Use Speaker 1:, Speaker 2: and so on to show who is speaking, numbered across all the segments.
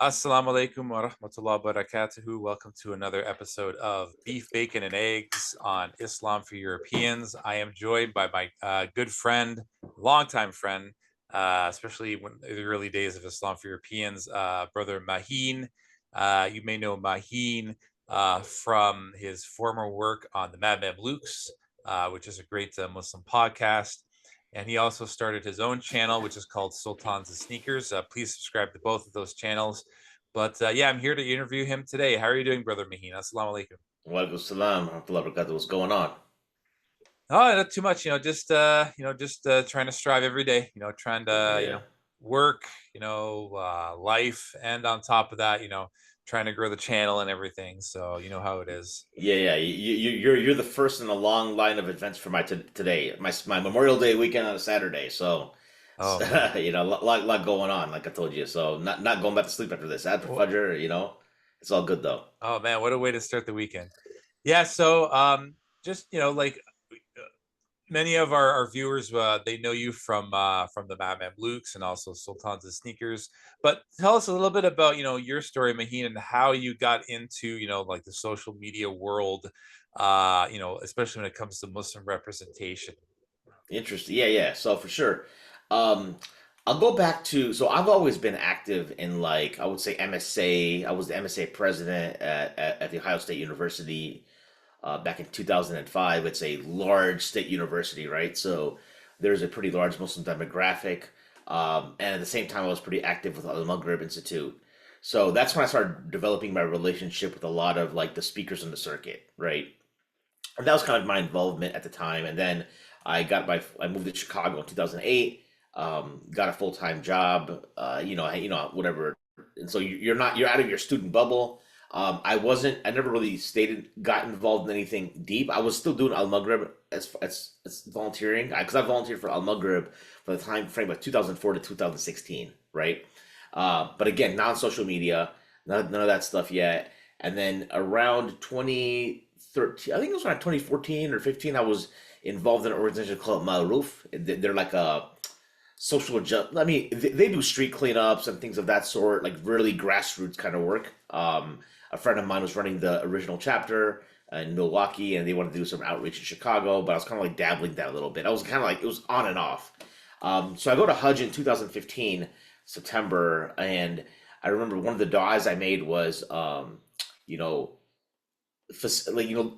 Speaker 1: Assalamu alaikum wa rahmatullahi wa barakatuhu. Welcome to another episode of Beef, Bacon, and Eggs on Islam for Europeans. I am joined by my good friend, longtime friend, especially when in the early days of Islam for Europeans, brother Mahin. You may know Mahin from his former work on the Mad Mamluks, which is a great Muslim podcast. And he also started his own channel, which is called Sultans and Sneakers. Please subscribe to both of those channels. But yeah, I'm here to interview him today. How are you doing, brother Mahin? Assalamu alaikum.
Speaker 2: Walaikum salam, warahmatullahi wabarakatuh. What's going on?
Speaker 1: Oh, not too much. Just trying to strive every day. Trying to
Speaker 2: Yeah,
Speaker 1: work. Life, and on top of that, trying to grow the channel and everything. So you know how it is.
Speaker 2: yeah. You're the first in a long line of events for my today. My Memorial Day weekend on a Saturday. So,
Speaker 1: Oh man.
Speaker 2: lot going on. Like I told you. So not going back to sleep after this. After
Speaker 1: Well,
Speaker 2: Fajr, it's all good though.
Speaker 1: oh man, what a way to start the weekend. Yeah. So just many of our viewers, they know you from the Mad Mamluks and also Sultans and Sneakers. But tell us a little bit about your story, Mahin, and how you got into like the social media world. Especially when it comes to Muslim representation.
Speaker 2: Interesting. Yeah. So for sure. Um, I'll go back to so I've always been active in like I would say MSA. I was the MSA president at the Ohio State University back in 2005. It's a large state university, right? So there's a pretty large Muslim demographic. And at the same time, I was pretty active with Al Maghrib Institute. So that's when I started developing my relationship with a lot of like the speakers on the circuit, right? And that was kind of my involvement at the time. And then I moved to Chicago in 2008. Got a full time job. Whatever. And so you're out of your student bubble. I never really got involved in anything deep. I was still doing Al Maghrib as volunteering because I volunteered for Al Maghrib for the time frame of 2004 to 2016, right? But again, not on social media, none of that stuff yet. And then around 2013, I think it was around 2014 or 15, I was involved in an organization called Malroof. They're like a social I mean, they do street cleanups and things of that sort, like really grassroots kind of work. A friend of mine was running the original chapter in Milwaukee, and they wanted to do some outreach in Chicago, but I was kind of like dabbling that a little bit. I was kind of like it was on and off. So I go to Hajj in 2015 September, and I remember one of the du'as I made was, you know,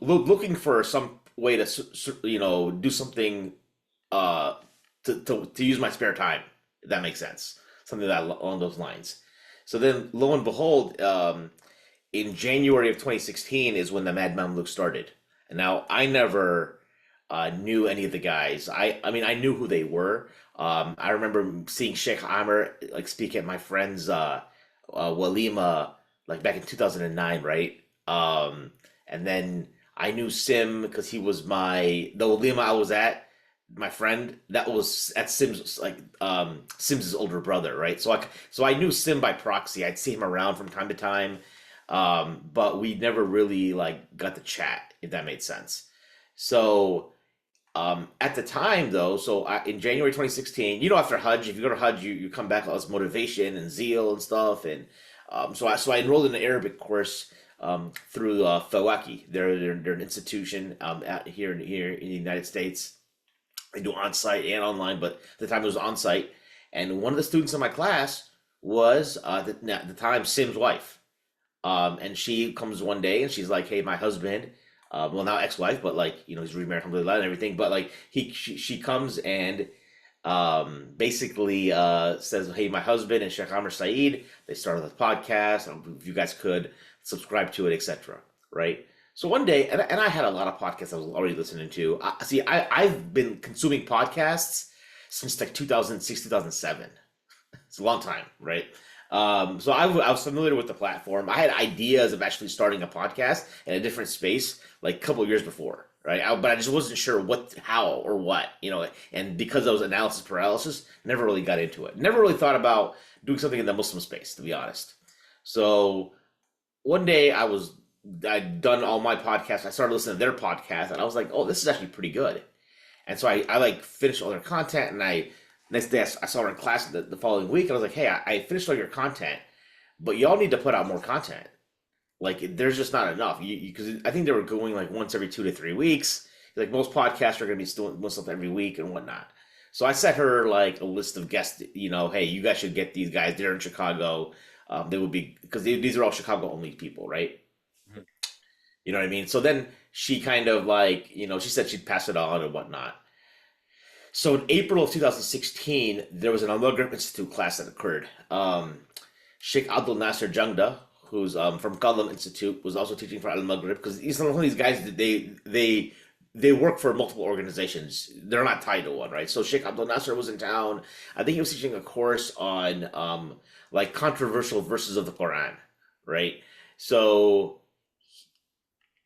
Speaker 2: looking for some way to do something uh to use my spare time, if that makes sense, something that along those lines. So then lo and behold, in January of 2016 is when the Mad Mamluks started. And now I never knew any of the guys. I mean I knew who they were. I remember seeing Sheikh Amr like speak at my friend's walima like back in 2009, right? And then I knew Sim because he was the walima I was at. My friend that was at Sim's like Sim's older brother, right? So I knew Sim by proxy. I'd see him around from time to time, but we never really like got to chat, if that made sense. So at the time though, in January 2016, after Hajj, if you go to Hajj, you come back with all this motivation and zeal and stuff, and so I enrolled in an Arabic course through Fawaki. They're an institution out here in the United States. I do on site and online, but at the time it was on site. And one of the students in my class was at the time Sim's wife. And she comes one day and she's like, "Hey, my husband, well now ex-wife, but like he's remarried, alhamdulillah, and everything. But like she comes and basically says, "Hey, my husband and Sheikh Amr Saeed, they started this podcast. If you guys could subscribe to it, etc." Right? So one day, and I had a lot of podcasts I was already listening to. I've been consuming podcasts since like 2006, 2007. It's a long time, right? So I was familiar with the platform. I had ideas of actually starting a podcast in a different space like a couple of years before, right? But I just wasn't sure how, or what, And because I was analysis paralysis, never really got into it. Never really thought about doing something in the Muslim space, to be honest. So one day I'd done all my podcasts. I started listening to their podcast, and I was like, "Oh, this is actually pretty good." And so I like finished all their content, and next day I saw her in class the following week, and I was like, "Hey, I finished all your content. but y'all need to put out more content. Like there's just not enough. Because I think they were going like once every 2 to 3 weeks. Like most podcasts are going to be still doing something every week and whatnot. So I set her like a list of guests. Hey, you guys should get these guys. They're in Chicago. They would be because these are all Chicago only people, right?
Speaker 1: Mhm.
Speaker 2: You know what I mean? So then she kind of like she said she'd pass it on and whatnot. So in April of 2016, there was an Al-Maghrib Institute class that occurred. Sheikh Abdul Nasser Jangda, who's from Qalam Institute, was also teaching for Al Maghrib because some of these guys they work for multiple organizations. They're not tied to one, right? So Sheikh Abdul Nasser was in town. I think he was teaching a course on like controversial verses of the Quran, right? So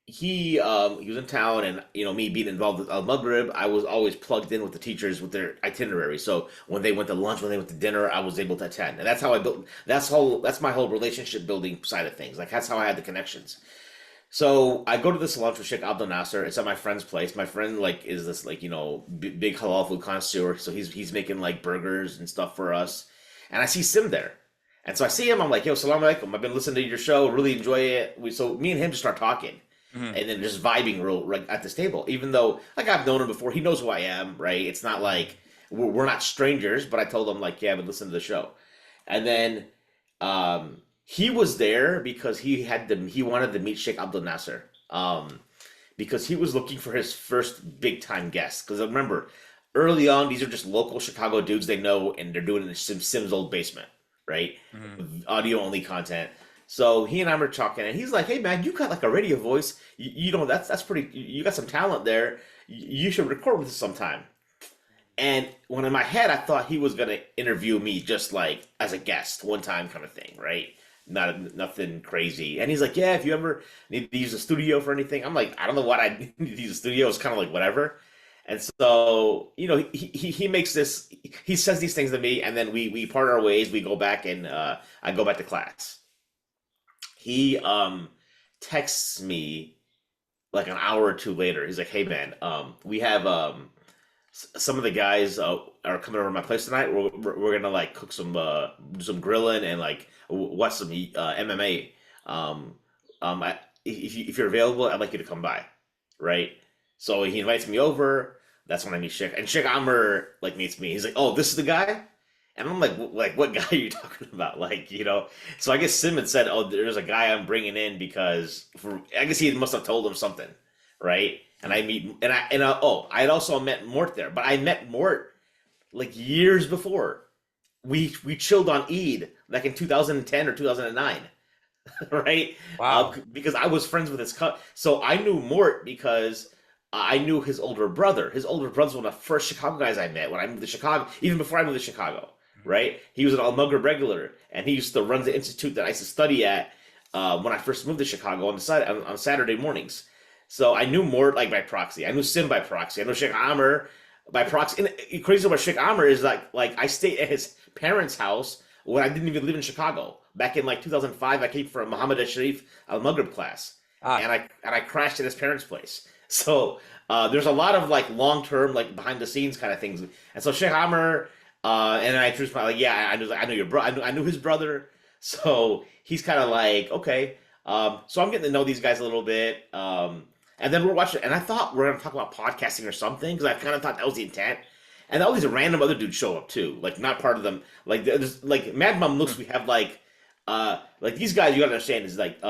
Speaker 2: he was in town, and me being involved with Al Maghrib, I was always plugged in with the teachers with their itinerary. So when they went to lunch, when they went to dinner, I was able to attend, and that's how I built. That's my whole relationship building side of things. Like that's how I had the connections. So I go to this lunch with Sheikh Abdul Nasser. It's at my friend's place. My friend like is this like big halal food connoisseur. So he's making like burgers and stuff for us, and I see Sim there. And so I see him. I'm like, "Yo, salam alaikum. I've been listening to your show. Really enjoy it." So me and him just start talking
Speaker 1: Mhm.
Speaker 2: and then just vibing real right at this table. Even though like I've known him before, he knows who I am, right? It's not like we're not strangers. But I told him like, yeah, I've been listening to the show, and then he was there because he wanted to meet Sheikh Abdul Nasser, because he was looking for his first big time guest. Because remember, early on, these are just local Chicago dudes they know, and they're doing it in Sim's old basement, right?
Speaker 1: Mhm.
Speaker 2: Audio only content. So he and I were talking, and he's like, "Hey man, you got like a radio voice. That's pretty. You got some talent there. You should record with us sometime." And when in my head, I thought he was gonna interview me just like as a guest, one time kind of thing, right? Nothing crazy. And he's like, "Yeah, if you ever need to use a studio for anything," I'm like, "I don't know what I need to use a studio." It's kind of like whatever. And so, he makes this. He says these things to me, and then we part our ways. We go back, and I go back to class. He texts me like an hour or two later. He's like, "Hey man, we have some of the guys are coming over to my place tonight. We're gonna like cook do some grilling and like watch some MMA. Um, if you're available, I'd like you to come by, right?" So he invites me over. That's when I meet Sheikh, and Sheikh Amr like meets me. He's like, "Oh, this is the guy." And I'm like, what guy are you talking about? Like, So I guess Simmons said, "Oh, there's a guy I'm bringing in because I guess he must have told him something, right?" And I meet, oh, I had also met Mort there, but I met Mort like years before. We chilled on Eid like in 2010 or 2009, right?
Speaker 1: Wow.
Speaker 2: Because I was friends with so I knew Mort because I knew his older brother. His older brother's one of the first Chicago guys I met when I moved to Chicago, even before I moved to Chicago,
Speaker 1: Mhm.
Speaker 2: right? He was an Al-Maghrib regular, and he used to run the institute that I used to study at when I first moved to Chicago on Saturday mornings. So I knew Mort like by proxy. I knew Sim by proxy. I know Sheikh Amr by proxy. And crazy about Sheikh Amr is like I stayed at his parents' house when I didn't even live in Chicago. Back in like 2005, I came from Muhammad Sharif Al Maghrib class,
Speaker 1: Ah,
Speaker 2: and I crashed at his parents' place. So there's a lot of like long term like behind the scenes kind of things. And so Sheikh Amr, and I introduced my like, yeah, I know your bro. I knew his brother. So he's kind of like, okay. So I'm getting to know these guys a little bit. And then we're watching, and I thought we are gonna talk about podcasting or something because I kind of thought that was the intent. And all these random other dudes show up too, like not part of them. Like there's like Mad
Speaker 1: hmm.
Speaker 2: Mamluks. We have like these guys. You gotta understand is like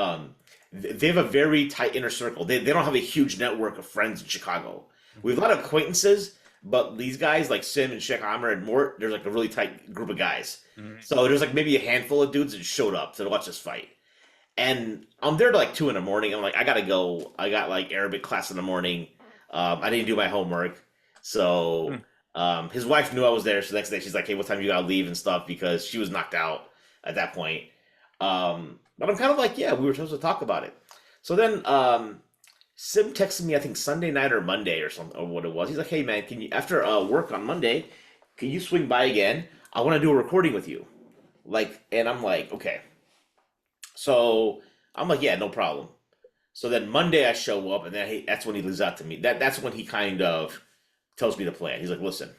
Speaker 2: they have a very tight inner circle. They don't have a huge network of friends in Chicago. We have a lot of acquaintances, but these guys like Sim and Sheikh Amr and Mort, there's like a really tight group of guys.
Speaker 1: Mhm.
Speaker 2: So there's like maybe a handful of dudes that showed up to watch this fight. And I'm there to like 2 in the morning. I'm like, I gotta go. I got like Arabic class in the morning. I didn't do my homework, so
Speaker 1: Hmm.
Speaker 2: his wife knew I was there. So the next day, she's like, "Hey, what time you gotta leave and stuff?" Because she was knocked out at that point. But I'm kind of like, "Yeah, we were supposed to talk about it." So then Sim texted me, I think Sunday night or Monday or something, or what it was. He's like, "Hey man, can you after work on Monday, can you swing by again? I want to do a recording with you." Like, and I'm like, "Okay." So I'm like, yeah, no problem. So then Monday I show up, and that's when he leaves out to me. That's when he kind of tells me the plan. He's like, listen,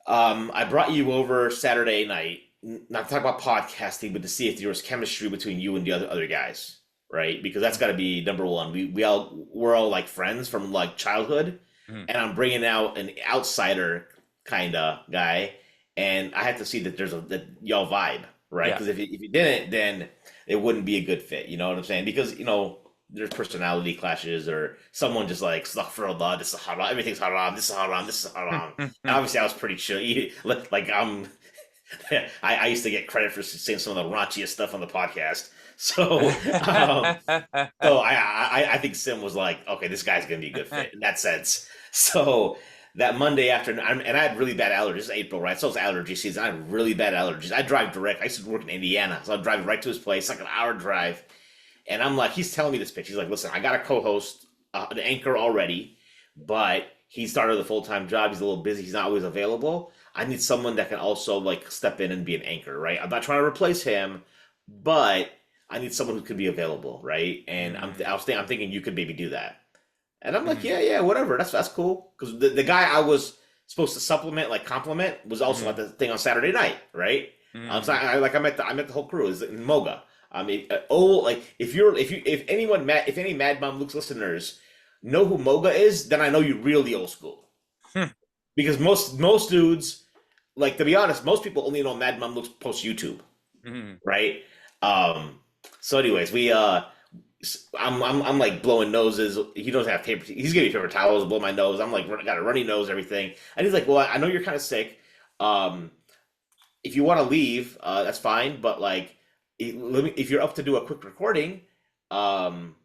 Speaker 2: I brought you over Saturday night. not to talk about podcasting, but to see if there was chemistry between you and the other guys, right? Because that's got to be number one. We're all like friends from like childhood,
Speaker 1: Mhm.
Speaker 2: and I'm bringing out an outsider kind of guy, and I have to see that there's a that y'all vibe, right?
Speaker 1: Yeah.
Speaker 2: Because if you didn't, then it wouldn't be a good fit. You know what I'm saying? Because there's personality clashes, or someone just like astaghfirullah, this is haram, everything's haram, this is haram, this is haram. And obviously, I was pretty chill. Like I'm I used to get credit for saying some of the raunchiest stuff on the podcast. So, I think Sim was like, okay, this guy's gonna be a good fit in that sense. So that Monday afternoon, and I had really bad allergies. It's April, right? So it's allergy season. I had really bad allergies. I drive direct. I used to work in Indiana, so I'd drive right to his place, like an hour drive. And I'm like, he's telling me this pitch. He's like, listen, I got a co-host, an anchor already, but he started a full-time job. He's a little busy. He's not always available. I need someone that can also like step in and be an anchor, right? I'm not trying to replace him, but I need someone who can be available, right? And I'm thinking you could maybe do that. And I'm like,
Speaker 1: Mhm.
Speaker 2: yeah, whatever. That's cool. Because the guy I was supposed to supplement, like compliment, was also
Speaker 1: Mhm.
Speaker 2: at the thing on Saturday night, right? So
Speaker 1: Mhm.
Speaker 2: I met the whole crew. Is in Moga. I mean, like if any Mad Mamluks listeners know who Moga is, then I know you're really old school.
Speaker 1: Mhm.
Speaker 2: Because most dudes, like to be honest, most people only know Mad Mamluks post YouTube,
Speaker 1: Mhm.
Speaker 2: right? Um, so anyways, I'm like blowing noses. He doesn't have paper. He's giving me paper towels to blow my nose. I'm like got a runny nose, everything. And he's like, well, I know you're kind of sick. Um, if you want to leave, that's fine. But like, if you're up to do a quick recording, um,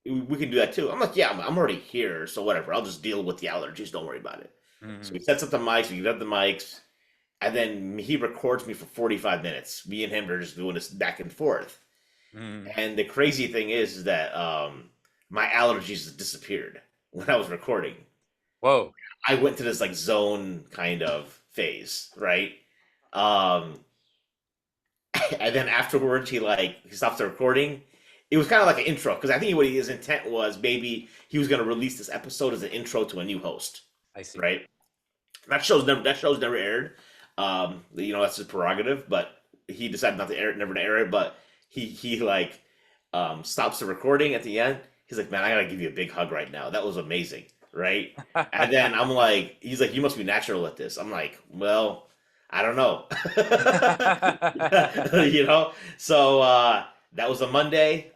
Speaker 2: we can do that too. I'm like, yeah, I'm already here, so whatever. I'll just deal with the allergies. Don't worry about it. So
Speaker 1: Mhm.
Speaker 2: we sets up the mics. We get up the mics, and then he records me for 45 minutes. Me and him are just doing this back and forth.
Speaker 1: Mhm.
Speaker 2: And the crazy thing is that my allergies disappeared when I was recording.
Speaker 1: Whoa.
Speaker 2: I went to this like zone kind of phase, right? Um, and then afterwards, he stopped the recording. It was kind of like an intro because I think what his intent was maybe he was going to release this episode as an intro to a new host,
Speaker 1: I see.
Speaker 2: right? That show's never aired. That's his prerogative, but he decided not to air it, never to air it. But he like stops the recording at the end. He's like, man, I gotta give you a big hug right now. That was amazing, right? And then I'm like, he's like, you must be natural at this. I'm like, well, I don't know. So that was a Monday.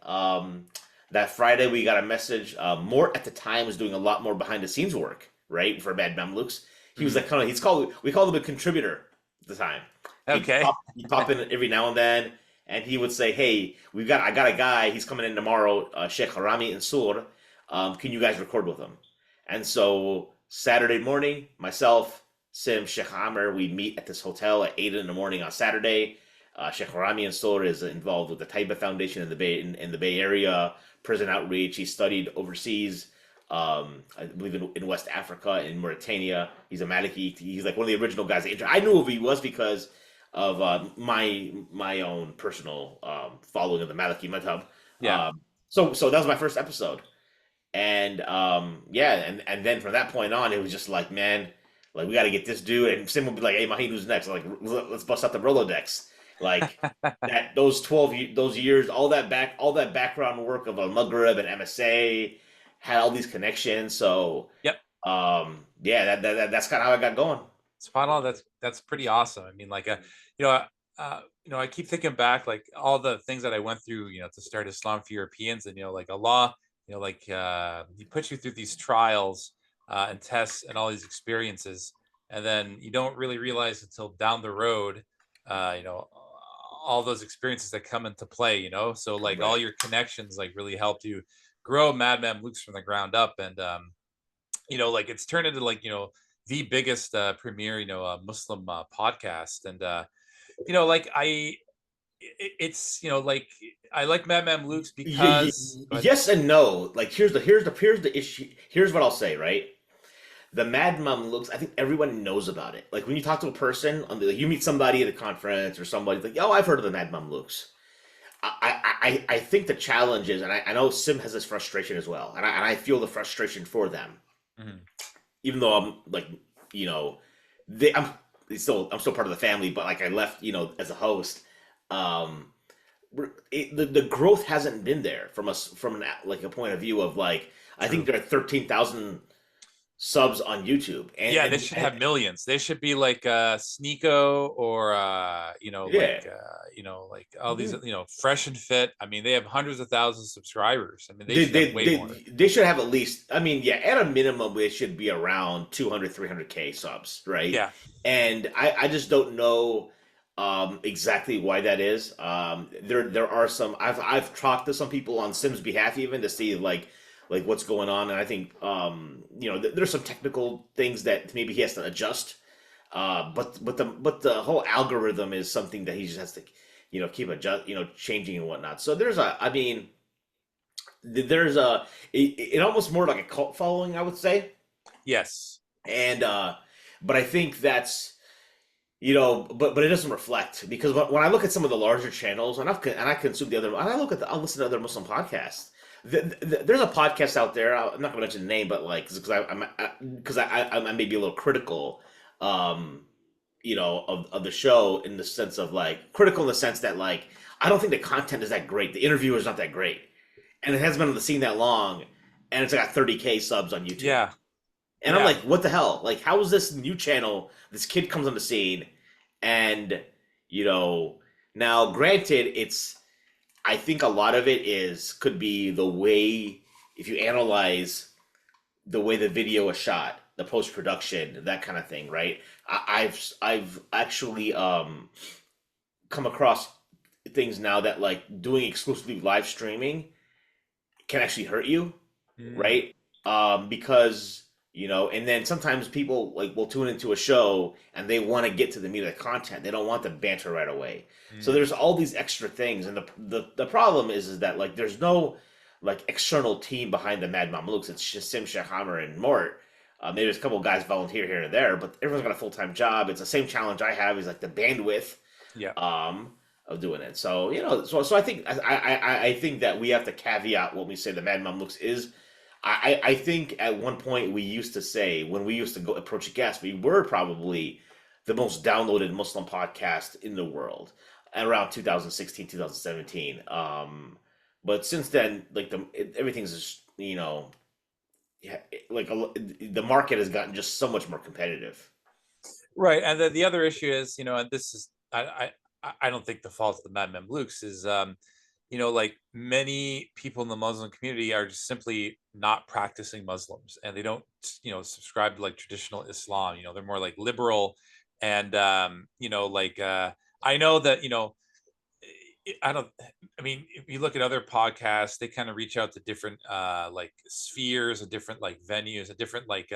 Speaker 2: That Friday we got a message. Mort at the time was doing a lot more behind the scenes work, right, for Bad Mamluks. He was
Speaker 1: Mhm.
Speaker 2: like we called him a contributor at the time.
Speaker 1: Okay.
Speaker 2: He'd pop in every now and then, and he would say, "Hey, I got a guy. He's coming in tomorrow, Sheikh Harami and Sur. Can you guys record with him?" And so Saturday morning, myself, Sim, Sheikh Amr, we meet at this hotel at 8 in the morning on Saturday. Sheikh Harami and Sur is involved with the Taiba Foundation in the Bay Area, prison outreach. He studied overseas. I believe in West Africa, in Mauritania. He's a Maliki. He's like one of the original guys. I knew who he was because of my own personal following of the Maliki madhab.
Speaker 1: Yeah.
Speaker 2: So that was my first episode, and yeah, and then from that point on, it was just like, man, like we got to get this dude, and Sim would be like, hey, Mahin, who's next? Like, let's bust out the Rolodex, like that those 12 those years, all that background work of a Maghreb and MSA had all these connections. So
Speaker 1: Yep.
Speaker 2: yeah, that's kind of how I got going.
Speaker 1: Spot on. That's pretty awesome. I mean, like you know, I keep thinking back, like all the things that I went through, to start Islam for Europeans, and like Allah, like He puts you through these trials and tests and all these experiences, and then you don't really realize until down the road, all those experiences that come into play. So like all
Speaker 2: Right.
Speaker 1: your connections like really helped you grow Mad Mamluks from the ground up, and like it's turned into like the biggest premier Muslim podcast, and like it's like I like Mad Mamluks because go ahead.
Speaker 2: Yes and no. Like here's the issue. Here's what I'll say. Right, the Mad Mamluks. I think everyone knows about it. Like when you talk to a person like you meet somebody at a conference or somebody's like, oh, I've heard of the Mad Mamluks. I think the challenge is, and I know Sim has this frustration as well, and I feel the frustration for them,
Speaker 1: Mhm.
Speaker 2: even though I'm like, you know, they I'm I'm still part of the family, but like I left, as a host. Um, the growth hasn't been there from us from like a point of view of like I think
Speaker 1: True.
Speaker 2: there are 13,000 subs on YouTube,
Speaker 1: Yeah, they should have millions. They should be like Sneeko or
Speaker 2: yeah.
Speaker 1: like all these,
Speaker 2: Mhm.
Speaker 1: Fresh and Fit. I mean, they have hundreds of thousands of subscribers. I mean, they
Speaker 2: They,
Speaker 1: should have
Speaker 2: they
Speaker 1: way more.
Speaker 2: they should have at least, I mean, yeah, at a minimum they should be around 200, 300K subs, right?
Speaker 1: Yeah.
Speaker 2: And I just don't know exactly why that is. There are some, I've talked to some people on Sim's behalf even to see like what's going on, and I think there's some technical things that maybe he has to adjust. But the whole algorithm is something that he just has to keep adjust changing and whatnot. So I mean, there's it almost more like a cult following, I would say.
Speaker 1: Yes.
Speaker 2: And but I think that's but it doesn't reflect, because when I look at some of the larger channels, and I consume the other, and I'll listen to other Muslim podcasts. There's a podcast out there. I'm not going to mention the name, but like because I may be a little critical, um, of the show, in the sense of like critical in the sense that like I don't think the content is that great. The interviewer is not that great, and it hasn't been on the scene that long, and it's got 30K subs on YouTube.
Speaker 1: Yeah.
Speaker 2: And I'm
Speaker 1: Yeah.
Speaker 2: like, what the hell? Like, how is this new channel? This kid comes on the scene, and you know, now granted, I think a lot of it could be the way, if you analyze the way the video is shot, the post production, that kind of thing, right? I've actually come across things now that like doing exclusively live streaming can actually hurt you,
Speaker 1: Mm.
Speaker 2: right? Because and then sometimes people like will tune into a show and they want to get to the meat of the content. They don't want the banter right away. So
Speaker 1: Mm.
Speaker 2: there's all these extra things, and the problem is that like there's no like external team behind the Mad Mamluks. It's just Sim Shahammer and Mort. Maybe there's a couple of guys volunteer here and there, but everyone's got a full time job. It's the same challenge I have, is like the bandwidth
Speaker 1: Yeah.
Speaker 2: um, of doing it. So so I think I think that we have to caveat when we say the Mad Mamluks is. I think at one point we used to say, when we used to go approach a guest, we were probably the most downloaded Muslim podcast in the world around 2016, 2017. But since then, like everything's just yeah, like the market has gotten just so much more competitive.
Speaker 1: Right. And the other issue is, and this is, I don't think the fault of the Mad Mamluks is, like many people in the Muslim community are just simply not practicing Muslims, and they don't, subscribe to like traditional Islam. They're more like liberal, and I know that, I don't. I mean, if you look at other podcasts, they kind of reach out to different like spheres, and different like venues, and different like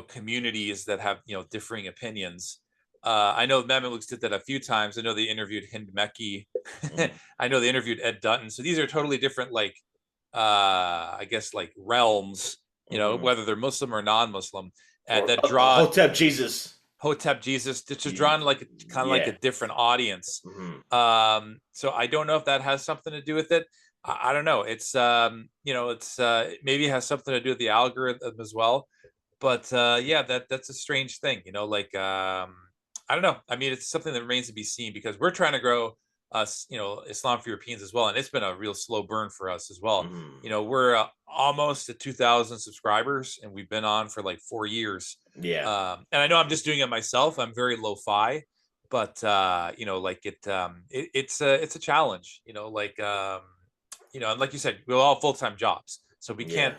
Speaker 1: communities that have differing opinions. I know Mamluks did that a few times. I know they interviewed Hind Meki.
Speaker 2: Mhm.
Speaker 1: I know they interviewed Ed Dutton. So these are totally different, like I guess like realms.
Speaker 2: Mhm.
Speaker 1: Whether they're Muslim or non-Muslim,
Speaker 2: Or
Speaker 1: that draw
Speaker 2: Hotep Jesus.
Speaker 1: Hotep Jesus, which is drawn like kind of like a
Speaker 2: Yeah.
Speaker 1: different audience.
Speaker 2: Mhm.
Speaker 1: So I don't know if that has something to do with it. I don't know. It's it's maybe it has something to do with the algorithm as well. But yeah, that's a strange thing, like I don't know. I mean, it's something that remains to be seen, because we're trying to grow us, Islam for Europeans as well, and it's been a real slow burn for us as well.
Speaker 2: Mhm.
Speaker 1: We're almost at 2,000 subscribers, and we've been on for like 4 years.
Speaker 2: Yeah.
Speaker 1: And I know I'm just doing it myself. I'm very lo-fi, but like it's a challenge. And like you said, we're all full-time jobs, so we
Speaker 2: Yeah.
Speaker 1: can't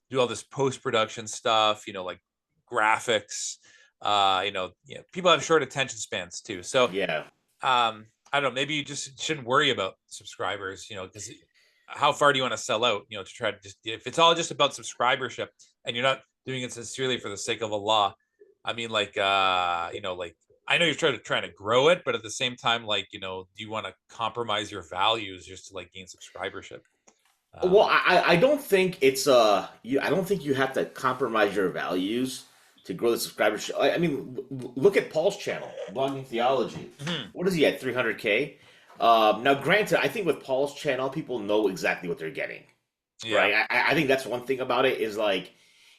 Speaker 1: do all this post-production stuff. Like graphics. People have short attention spans too. So
Speaker 2: Yeah.
Speaker 1: I don't know. Maybe you just shouldn't worry about subscribers. Because how far do you want to sell out? To try to just, if it's all just about subscribership, and you're not doing it sincerely for the sake of Allah. I mean, like like I know you're trying to grow it, but at the same time, like do you want to compromise your values just to like gain subscribership?
Speaker 2: Well,
Speaker 1: Um,
Speaker 2: I don't think it's I don't think you have to compromise your values to grow the subscribership. I mean, look at Paul's channel, Blogging Theology.
Speaker 1: mhm.
Speaker 2: What is he at? 300K. Now, granted, I think with Paul's channel, people know exactly what they're getting,
Speaker 1: Yeah.
Speaker 2: right? I think that's one thing about it is like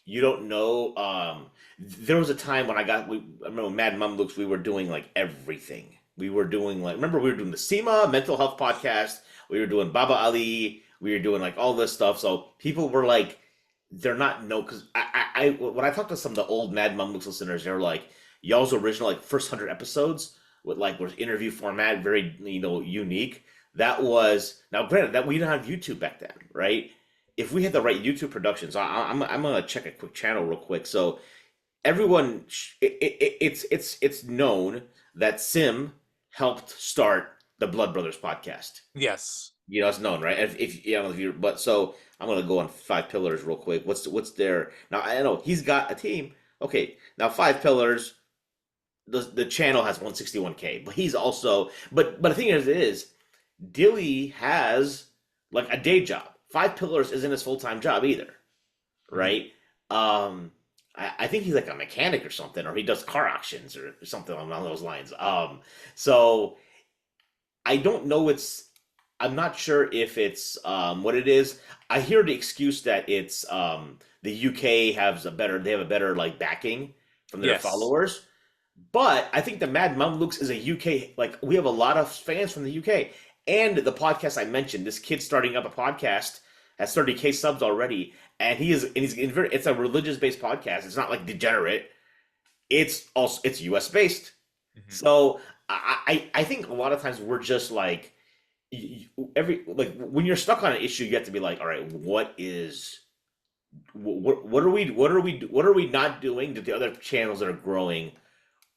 Speaker 2: you don't know. There was a time when I remember Mad Mamluks, we were doing like everything. We were doing like, remember we were doing the SEMA mental health podcast. We were doing Baba Ali. We were doing like all this stuff. So people were like, they're not no, because when I talked to some of the old Mad Mamluks listeners, they're like, y'all's original like first 100 episodes with like was interview format, very unique. That was now granted that we didn't have YouTube back then, right? If we had the right YouTube productions, I'm gonna check a quick channel real quick. So everyone, it's known that Sim helped start the Blood Brothers podcast.
Speaker 1: Yes.
Speaker 2: It's known, right? If you know if you but so I'm gonna go on Five Pillars real quick. What's their now? I know he's got a team. Okay, now Five Pillars, the channel has 161K, but he's also but the thing is Dilly has like a day job. Five Pillars isn't his full-time job either,
Speaker 1: Mhm.
Speaker 2: right? I think he's like a mechanic or something, or he does car auctions or something along those lines. So I don't know. I'm not sure if it's what it is. I hear the excuse that it's the UK they have a better like backing from their
Speaker 1: Yes.
Speaker 2: followers. But I think the Mad Mamluks is a UK, like we have a lot of fans from the UK. And the podcast I mentioned, this kid starting up a podcast has 30K subs already, and it's a religious based podcast. It's not like degenerate. It's US based.
Speaker 1: Mhm.
Speaker 2: So I think a lot of times we're just like every like when you're stuck on an issue, you have to be like, all right, what are we not doing that the other channels that are growing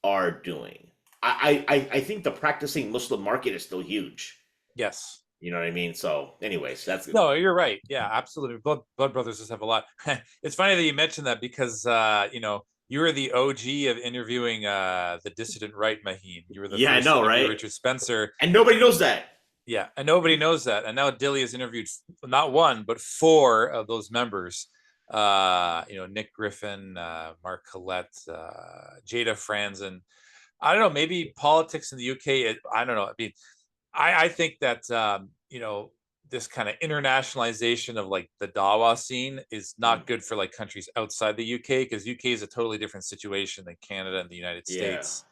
Speaker 2: are doing? I think the practicing Muslim market is still huge.
Speaker 1: Yes.
Speaker 2: You know what I mean? So, anyways, that's
Speaker 1: No, you're right. Yeah, absolutely. Blood Brothers just have a lot. It's funny that you mentioned that because you were the OG of interviewing the dissident right, Mahin. You were the
Speaker 2: yeah, I
Speaker 1: first to
Speaker 2: know,
Speaker 1: interview
Speaker 2: right?
Speaker 1: Richard Spencer.
Speaker 2: And nobody knows that.
Speaker 1: Yeah, and nobody knows that. And now Dilly has interviewed not one, but four of those members. Nick Griffin, Mark Collette, Jada Franzen. I don't know, maybe politics in the UK. I don't know. I mean, I think that this kind of internationalization of like the Dawa scene is
Speaker 2: Mm,
Speaker 1: not good for like countries outside the UK, because UK is a totally different situation than Canada and the United
Speaker 2: yeah,
Speaker 1: States.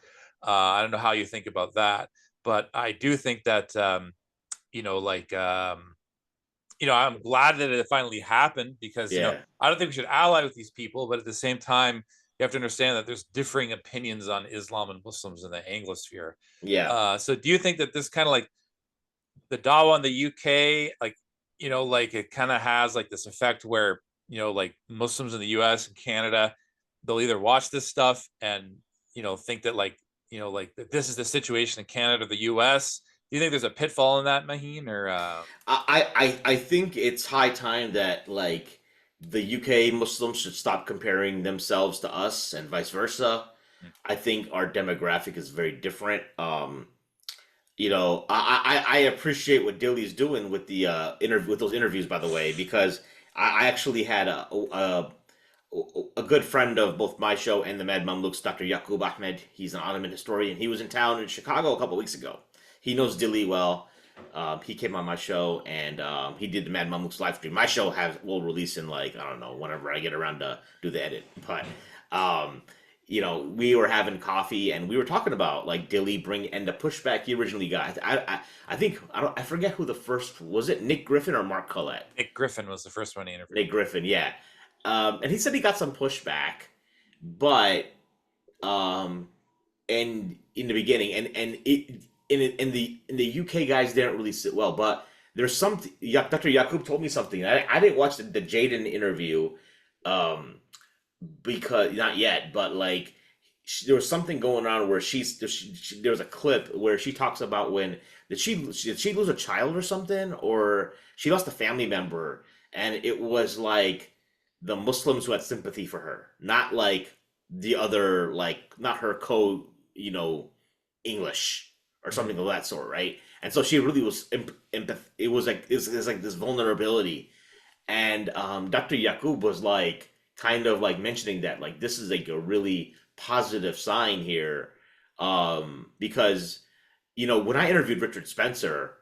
Speaker 1: I don't know how you think about that, but I do think that like I'm glad that it finally happened, because
Speaker 2: yeah,
Speaker 1: I don't think we should ally with these people, but at the same time, you have to understand that there's differing opinions on Islam and Muslims in the Anglosphere.
Speaker 2: yeah,
Speaker 1: So do you think that this kind of like the Dawa in the UK, like like it kind of has like this effect where like Muslims in the US and Canada, they'll either watch this stuff and think that like like that this is the situation in Canada or the US? Do you think there's a pitfall in that, Mahin, or
Speaker 2: I think it's high time that like the UK Muslims should stop comparing themselves to us and vice versa. I think our demographic is very different. I appreciate what Dilly's doing with the interview with those interviews, by the way, because I actually had a good friend of both my show and the Mad Mamluks, Dr. Yaqub Ahmed. He's an Ottoman historian. He was in town in Chicago a couple weeks ago. He knows Dilly well. He came on my show and he did the Mad Mamluks live stream. My show will release in like I don't know whenever I get around to do the edit, but um, we were having coffee and we were talking about like Dilly bring and the pushback he originally got. I think I forget who the first was. It Nick Griffin or Mark Collette?
Speaker 1: Nick Griffin was the first one he interviewed?
Speaker 2: Nick Griffin, yeah. And he said he got some pushback, but um, and in the beginning, and it in the UK guys didn't really sit well, but there's something. Dr. Yakub told me something. I didn't watch the Jaden interview, um, because not yet, but like there was something going on where there was a clip where she talks about when did she lose a child or something, or she lost a family member, and it was like the Muslims who had sympathy for her, not like the other, like not her English or
Speaker 1: Mhm.
Speaker 2: something of that sort, right? And so she really was it was like it's like this vulnerability, and Dr. Yakub was like kind of like mentioning that like this is like a really positive sign here, because when I interviewed Richard Spencer,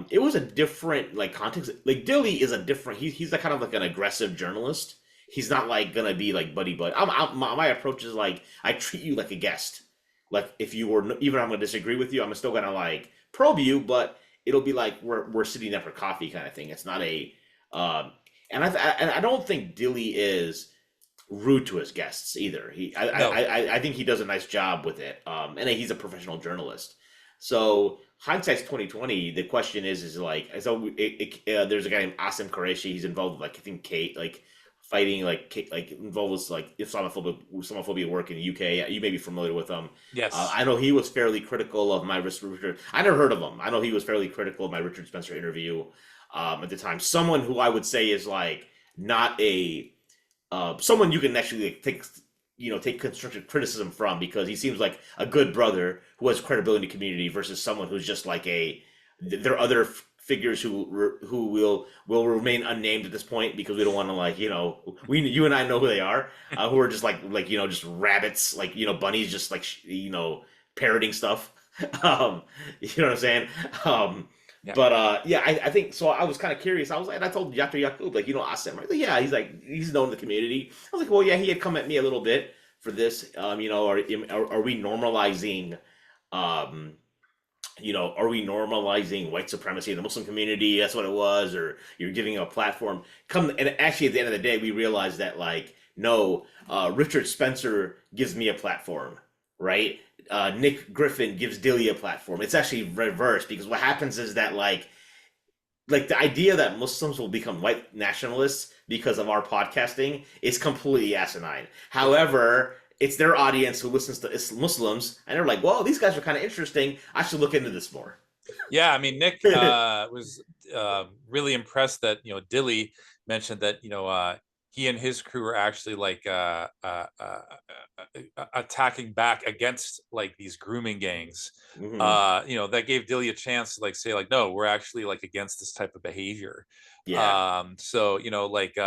Speaker 2: it was a different like context. Like Dilly is a different. He's like kind of like an aggressive journalist. he's not like gonna be like buddy buddy. My approach is like I treat you like a guest. Like if you were even if I'm gonna disagree with you, I'm still gonna like probe you, but it'll be like we're sitting there for coffee kind of thing. It's not a um, and I don't think Dilly is rude to his guests either.
Speaker 1: No.
Speaker 2: I think he does a nice job with it. And he's a professional journalist. So hindsight's 2020. The question is like, there's a guy named Asim Qureshi. He's involved with like I think Kate like fighting like involved with like Islamophobia work in the UK. You may be familiar with him.
Speaker 1: Yes.
Speaker 2: I know he was fairly critical of my Richard. I never heard of him. I know he was fairly critical of my Richard Spencer interview at the time. Someone who I would say is like not a someone you can actually like, take constructive criticism from because he seems like a good brother who has credibility in the community versus someone who's just like a there are other figures who will remain unnamed at this point because we don't want to like you and I know who they are who are just like just rabbits like bunnies just like parroting stuff you know what I'm saying
Speaker 1: Yeah.
Speaker 2: but yeah, I think so. I was kind of curious. I was like, and I told Dr. Yakub, like, Asim, right? Like, yeah, he's like, he's known in the community. I was like, well, yeah, he had come at me a little bit for this. Are we normalizing, um, are we normalizing white supremacy in the Muslim community? That's what it was, or you're giving a platform. And actually, at the end of the day, we realized that like, no, Richard Spencer gives me a platform, right? Nick Griffin gives Dilly a platform. It's actually reversed because what happens is that like the idea that Muslims will become white nationalists because of our podcasting is completely asinine. However, it's their audience who listens to Muslims, and they're like, "Well, these guys are kind of interesting. I should look into this more."
Speaker 1: Yeah, I mean, Nick was really impressed that Dilly mentioned that he and his crew are actually like attacking back against like these grooming gangs.
Speaker 2: Hmm.
Speaker 1: That gave Dilly a chance to like say like, no, we're actually like against this type of behavior.
Speaker 2: Yeah,
Speaker 1: So like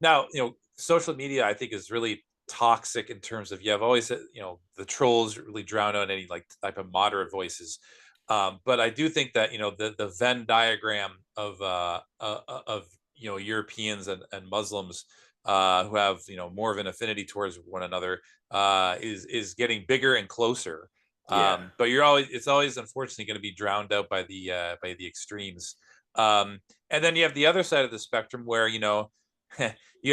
Speaker 1: now social media I think is really toxic in terms of you have always the trolls really drown out any like type of moderate voices. But I do think that the Venn diagram of Europeans and Muslims who have more of an affinity towards one another is getting bigger and closer.
Speaker 2: yeah,
Speaker 1: But it's always unfortunately going to be drowned out by the extremes. And then you have the other side of the spectrum where you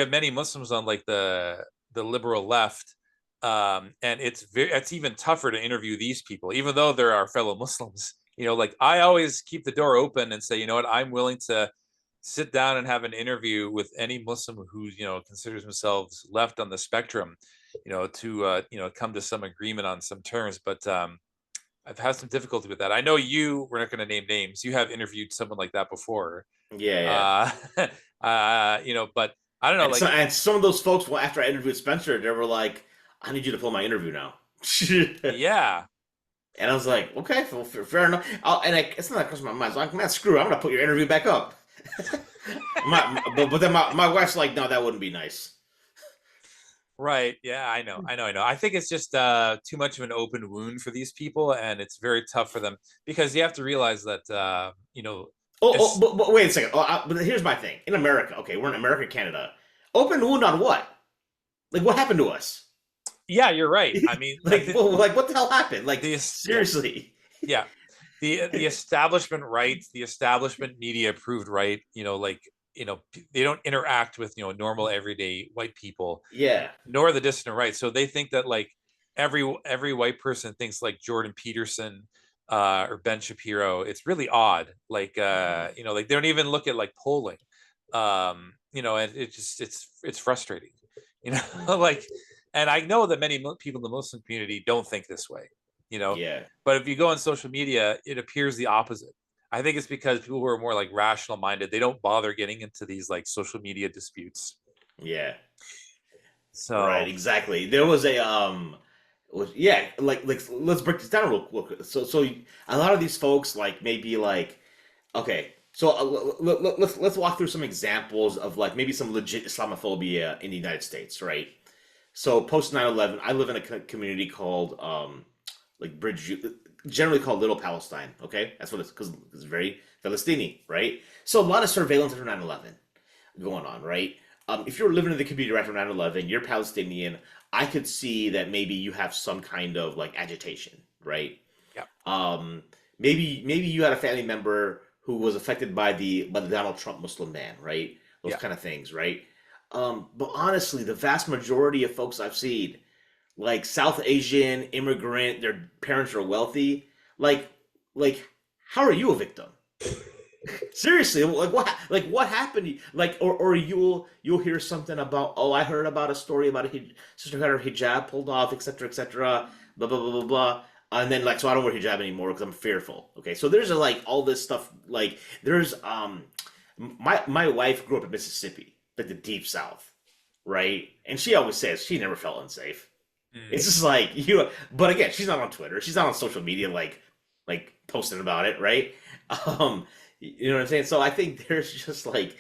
Speaker 1: have many Muslims on like the liberal left, and it's even tougher to interview these people, even though they're our fellow Muslims. Like I always keep the door open and say, you know what, I'm willing to sit down and have an interview with any Muslim who considers themselves left on the spectrum, to come to some agreement on some terms. But I've had some difficulty with that. I know we're not going to name names. You have interviewed someone like that before.
Speaker 2: yeah, yeah.
Speaker 1: Uh, but I don't know,
Speaker 2: And
Speaker 1: like,
Speaker 2: some of those folks, well, after I interviewed Spencer, they were like, "I need you to pull my interview now."
Speaker 1: yeah,
Speaker 2: And I was like, okay, fair enough. It's not that crossed my mind. I was like, man, screw it. I'm going to put your interview back up. But then my wife's like, no, that wouldn't be nice.
Speaker 1: right. Yeah, I know. I think it's just too much of an open wound for these people, and it's very tough for them because you have to realize that
Speaker 2: Oh, but wait a second. But here's my thing. In America, okay, we're in America, Canada. Open wound on what? Like, what happened to us?
Speaker 1: yeah, you're right. I mean, like
Speaker 2: like what the hell happened? Like,
Speaker 1: this, yeah,
Speaker 2: seriously.
Speaker 1: yeah. The establishment right, the establishment media approved right, like they don't interact with normal everyday white people,
Speaker 2: Yeah.
Speaker 1: nor the dissident right. So they think that like every white person thinks like Jordan Peterson or Ben Shapiro. It's really odd. Like like they don't even look at like polling. And it's frustrating. Like, and I know that many people in the Muslim community don't think this way.
Speaker 2: Yeah.
Speaker 1: But if you go on social media, it appears the opposite. I think it's because people who are more like rational minded, they don't bother getting into these like social media disputes.
Speaker 2: Yeah. Right,
Speaker 1: So
Speaker 2: exactly. There was a yeah, like let's break this down real quick. So a lot of these folks like maybe like okay, so let's walk through some examples of like maybe some legit Islamophobia in the United States, right? So post 9/11, I live in a community called like Bridge, generally called Little Palestine. Okay, that's what it's because it's very Palestinian, right? So a lot of surveillance after 9/11 going on, right? if you're living in the community right after 9/11, you're Palestinian, I could see that maybe you have some kind of like agitation, right?
Speaker 1: Yeah.
Speaker 2: Um, maybe you had a family member who was affected by the Donald Trump Muslim ban, right? Those
Speaker 1: Yeah.
Speaker 2: kind of things, right? But honestly, the vast majority of folks I've seen, like South Asian immigrant, their parents are wealthy, like like how are you a victim? Seriously, like what happened? Like, or you'll hear something about, oh, I heard about a story about a sister had her hijab pulled off, etc., etc., blah blah blah blah blah, and then like, so I don't wear hijab anymore because I'm fearful. Okay, so there's like all this stuff. Like there's my wife grew up in Mississippi, like the deep South, right? And she always says she never felt unsafe.
Speaker 1: Mm.
Speaker 2: It's just like you, but again, she's not on Twitter. She's not on social media, like posting about it, right? Um, you know what I'm saying? So I think there's just like,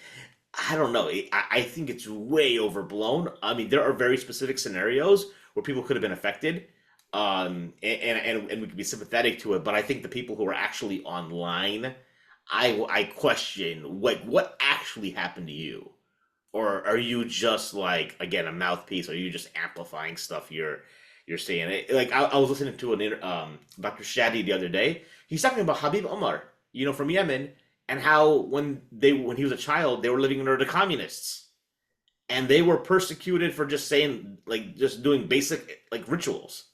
Speaker 2: I don't know. I think it's way overblown. I mean, there are very specific scenarios where people could have been affected, and we could be sympathetic to it. But I think the people who are actually online, I question what actually happened to you, or are you just like, again, a mouthpiece? Are you just amplifying stuff you're saying? Like I was listening to Dr. Shadi the other day. He's talking about Habib Omar, from Yemen, and how when he was a child, they were living under the communists, and they were persecuted for just saying, like, just doing basic like rituals,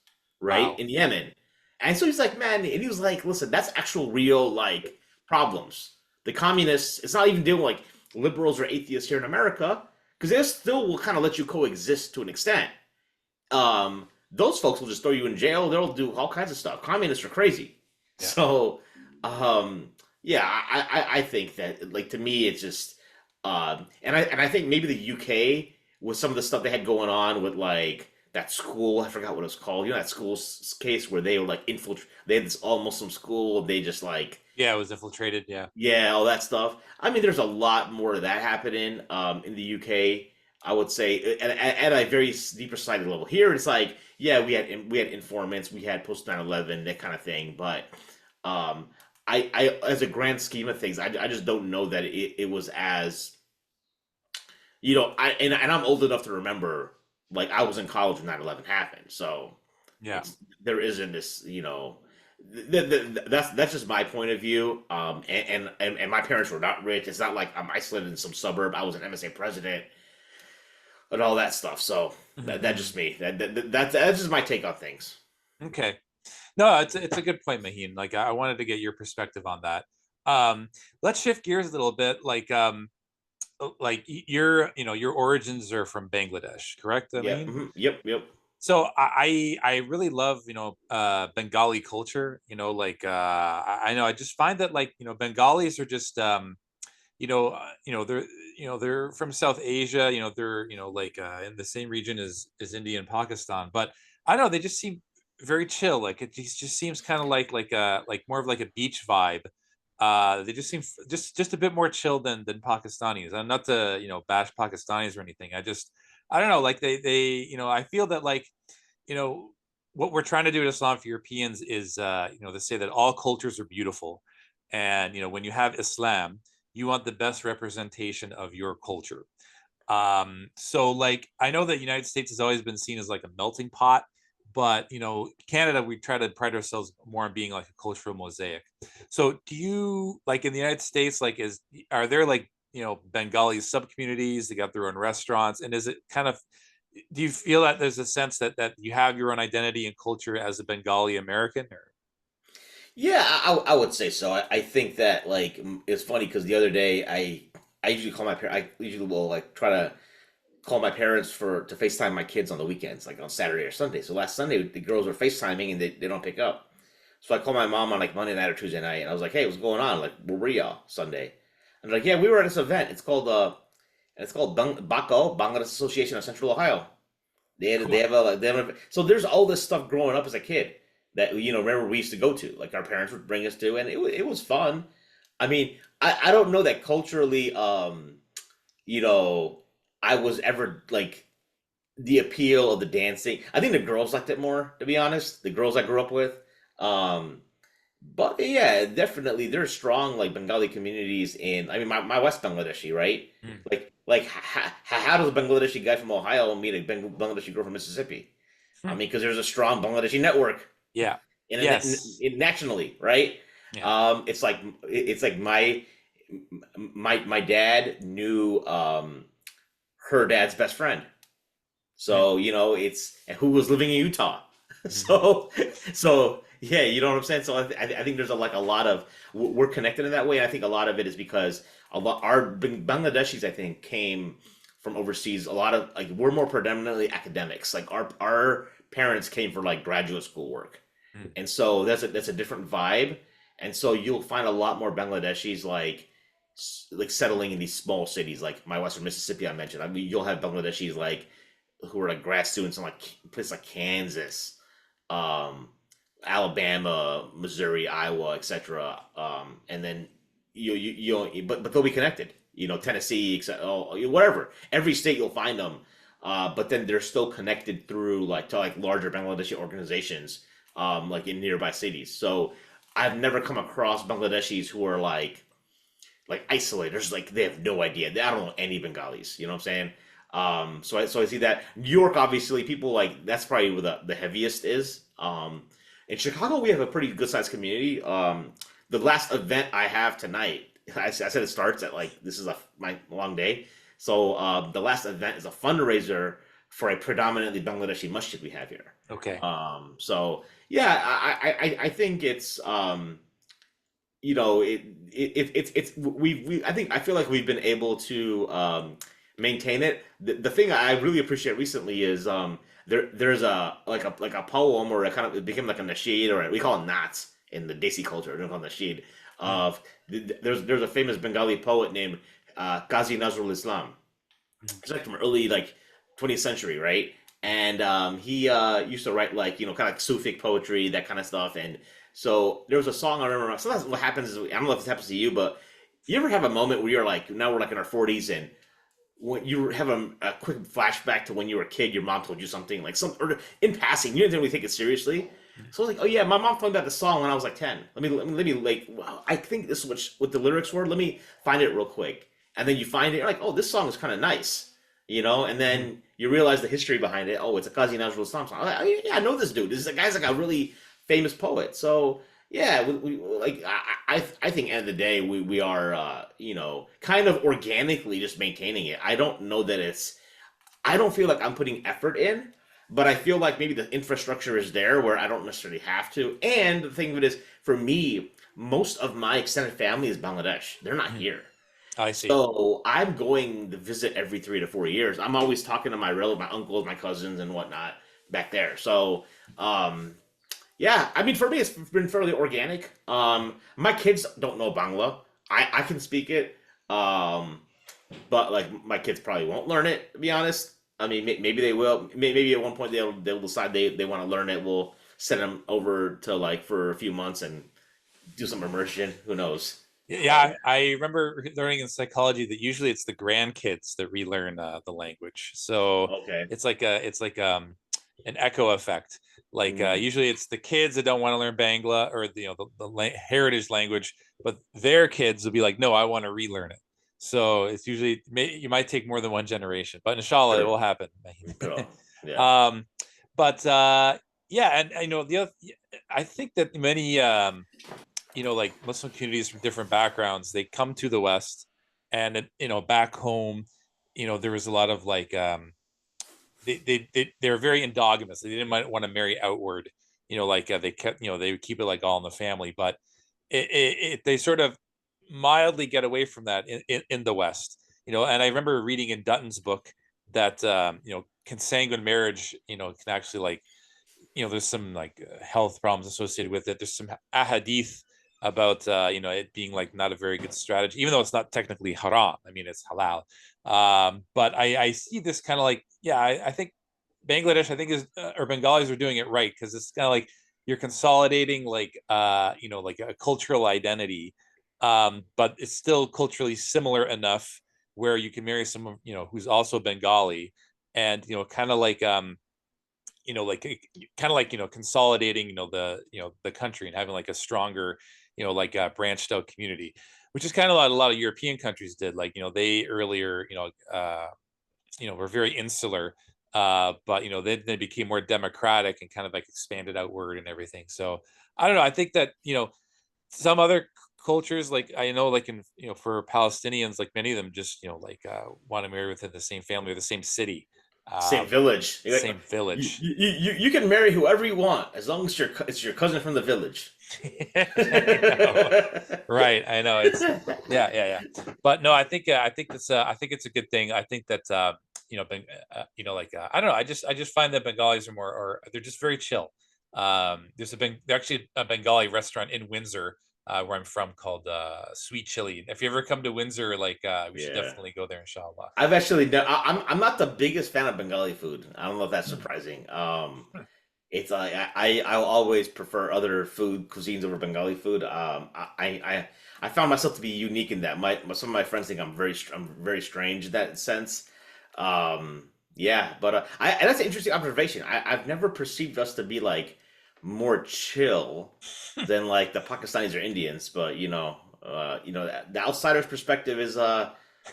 Speaker 2: right,
Speaker 1: Wow.
Speaker 2: in Yemen. And so he's like, man, and he was like, listen, that's actual real like problems. The communists, it's not even dealing with like liberals or atheists here in America, because they still will kind of let you coexist to an extent. Those folks will just throw you in jail. They'll do all kinds of stuff. Communists are crazy.
Speaker 1: Yeah.
Speaker 2: So, um, yeah, I think that, like, to me it's just and I think maybe the UK, with some of the stuff they had going on with like that school, I forgot what it was called. That school case where they were like infiltrate. They had this all Muslim school. They just like,
Speaker 1: Yeah, it was infiltrated. Yeah.
Speaker 2: yeah, all that stuff. I mean, there's a lot more of that happening in the UK. I would say at a very deeper society level. Here, it's like, yeah, we had informants, we had post 9/11, that kind of thing. But um, I as a grand scheme of things, I just don't know that it was as, and I'm old enough to remember, like, I was in college when 9/11 happened. So
Speaker 1: Yeah.
Speaker 2: it's there isn't this, that's just my point of view. And my parents were not rich. It's not like I'm isolated in some suburb. I was an MSA president and all that stuff. So that's
Speaker 1: Mhm.
Speaker 2: just me. That's just my take on things.
Speaker 1: Okay. No, it's a good point, Mahin. Like I wanted to get your perspective on that. Um, let's shift gears a little bit. Like your origins are from Bangladesh, correct,
Speaker 2: Yep.
Speaker 1: Mahin?
Speaker 2: Yep. Yep.
Speaker 1: So I really love Bengali culture. I know I just find that like Bengalis are just they're from South Asia. They're like in the same region as India and Pakistan. But I don't know, they just seem very chill. Like it just seems kind of like more of like a beach vibe. They just seem just a bit more chill than Pakistanis. I'm not to bash Pakistanis or anything. I don't know. Like they I feel that like you know what we're trying to do at Islam for Europeans is to say that all cultures are beautiful, and when you have Islam, you want the best representation of your culture. So like I know that United States has always been seen as like a melting pot, but Canada, we try to pride ourselves more on being like a cultural mosaic. So do you like in the United States, like are there like Bengali sub communities? They got their own restaurants, and is it kind of, do you feel that there's a sense that you have your own identity and culture as a Bengali American? Or
Speaker 2: Yeah, I would say so. I think that, like, it's funny because the other day I usually call my parents. I usually will like try to call my parents to FaceTime my kids on the weekends, like on Saturday or Sunday. So last Sunday the girls were FaceTiming and they don't pick up. So I called my mom on like Monday night or Tuesday night, and I was like, "Hey, what's going on? Like, where were y'all Sunday?" And they're like, "Yeah, we were at this event. It's called BACO, Bangladesh Association of Central Ohio.
Speaker 1: cool.
Speaker 2: They have a, so there's all this stuff growing up as a kid that, remember, we used to go to, like our parents would bring us to, and it was fun. I mean, I don't know that culturally, you know I was ever like the appeal of the dancing. I think the girls liked it more, to be honest. The girls I grew up with. Um, but yeah, definitely there's strong like Bengali communities in. I mean, my West Bangladeshi, right?
Speaker 1: Mm.
Speaker 2: Like, how does a Bangladeshi guy from Ohio meet a Bangladeshi girl from Mississippi? I
Speaker 1: Hmm.
Speaker 2: mean, because there's a strong Bangladeshi network
Speaker 1: Yeah. Yes.
Speaker 2: nationally, right?
Speaker 1: Yeah.
Speaker 2: It's like my dad knew her dad's best friend.
Speaker 1: Yeah.
Speaker 2: So, it's and who was living in Utah.
Speaker 1: Mhm.
Speaker 2: So yeah, you know what I'm saying. So I think there's like a lot of we're connected in that way. And I think a lot of it is because a lot our Bangladeshis I think came from overseas. A lot of like we're more predominantly academics. Like our parents came for like graduate school work,
Speaker 1: Mm.
Speaker 2: and so that's a different vibe. And so you'll find a lot more Bangladeshis like settling in these small cities, like my Western Mississippi I mentioned. I mean, you'll have Bangladeshis like who are like grad students in like places like Kansas, um, Alabama, Missouri, Iowa, etc. And then but they'll be connected. Tennessee, etc. Whatever. Every state you'll find them, but then they're still connected through like to like larger Bangladeshi organizations, like in nearby cities. So I've never come across Bangladeshis who are like isolators, like they have no idea. I don't know any Bengalis. You know what I'm saying? So I see that New York, obviously, people like that's probably where the heaviest is. In Chicago, we have a pretty good sized community. The last event I have tonight, I said it starts at like this is my long day. So the last event is a fundraiser for a predominantly Bangladeshi masjid we have here.
Speaker 1: Okay.
Speaker 2: So yeah, I think it's it's we I feel like we've been able to maintain it. The thing I really appreciate recently is there's a poem or a kind of it became like a nasheed or we call it nats in the Desi culture. We don't call it nasheed.
Speaker 1: Mm.
Speaker 2: Of there's a famous Bengali poet named Qazi Nazrul Islam.
Speaker 1: Mm.
Speaker 2: He's like from early like 20th century, right? And he used to write like kind of like Sufic poetry, that kind of stuff. And so there was a song I remember. Sometimes what happens is I don't know if this happens to you, but you ever have a moment where you're like, now we're like in our 40s, and when you have a quick flashback to when you were a kid, your mom told you something like some or in passing, you didn't really take it seriously.
Speaker 1: Mm.
Speaker 2: So I was like, oh yeah, my mom told me about the song when I was like 10. Let me like, wow, I think this is what the lyrics were. Let me find it real quick. And then you find it, you're like, oh, this song is kind of nice. And
Speaker 1: Mm.
Speaker 2: then you realize the history behind it. Oh, it's a Kazi Nazrul Islam song. I'm like, oh, yeah, I know this dude. This is a guy's like a really famous poet. So yeah, like I think end of the day we are kind of organically just maintaining it. I don't know that I don't feel like I'm putting effort in, but I feel like maybe the infrastructure is there where I don't necessarily have to. And the thing of it is, for me, most of my extended family is Bangladesh. They're not
Speaker 1: Mm.
Speaker 2: here.
Speaker 1: I see.
Speaker 2: So I'm going to visit every 3 to 4 years. I'm always talking to my uncles, my cousins, and whatnot back there. So, yeah, I mean, for me, it's been fairly organic. My kids don't know Bangla. I can speak it, um, but like my kids probably won't learn it. To be honest, I mean, maybe they will. Maybe at one point they'll decide they want to learn it. We'll send them over to like for a few months and do some immersion. Who knows?
Speaker 1: Yeah, I remember learning in psychology that usually it's the grandkids that relearn the language. So
Speaker 2: Okay.
Speaker 1: it's like an echo effect. Like
Speaker 2: Mm,
Speaker 1: usually it's the kids that don't want to learn Bangla or the heritage language, but their kids will be like, no, I want to relearn it. So it's usually you might take more than one generation, but inshallah it
Speaker 2: sure.
Speaker 1: will happen.
Speaker 2: Sure. Yeah.
Speaker 1: um, but yeah, and I know the other. I think that many like Muslim communities from different backgrounds, they come to the West, and back home, there was a lot of like they were very endogamous. They didn't want to marry outward. Like they kept they would keep it like all in the family, but they sort of mildly get away from that in the West. And I remember reading in Dutton's book that consanguine marriage can actually like there's some like health problems associated with it. There's some ahadith about it being like not a very good strategy, even though it's not technically haram. I mean, it's halal. But I see this kind of like, yeah, I think Bangladesh, I think is or Bengalis are doing it right because it's kind of like you're consolidating like like a cultural identity, but it's still culturally similar enough where you can marry someone who's also Bengali, and kind of like like kind of like consolidating the the country and having like a stronger like a branched out community, which is kind of what a lot of European countries did. Like, they earlier, were very insular, but then they became more democratic and kind of like expanded outward and everything. So I don't know. I think that some other cultures, like I know, like in for Palestinians, like many of them just like want to marry within the same family or the same city,
Speaker 2: Same village. You're like,
Speaker 1: same village.
Speaker 2: you can marry whoever you want as long as it's your cousin from the village.
Speaker 1: I know. Right, I know. It's yeah. But no, I think it's a good thing. I think that I don't know. I just find that Bengalis are more, or they're just very chill. There's actually a Bengali restaurant in Windsor, where I'm from, called Sweet Chili. If you ever come to Windsor, like we should
Speaker 2: Yeah.
Speaker 1: definitely go there, inshallah.
Speaker 2: I've actually I'm not the biggest fan of Bengali food. I don't know if that's
Speaker 1: Hmm.
Speaker 2: surprising. It's like I'll always prefer other food cuisines over Bengali food. I found myself to be unique in that. Some of my friends think I'm very strange in that sense. Yeah, but and that's an interesting observation. I've never perceived us to be like more chill than like the Pakistanis or Indians, but the outsider's perspective is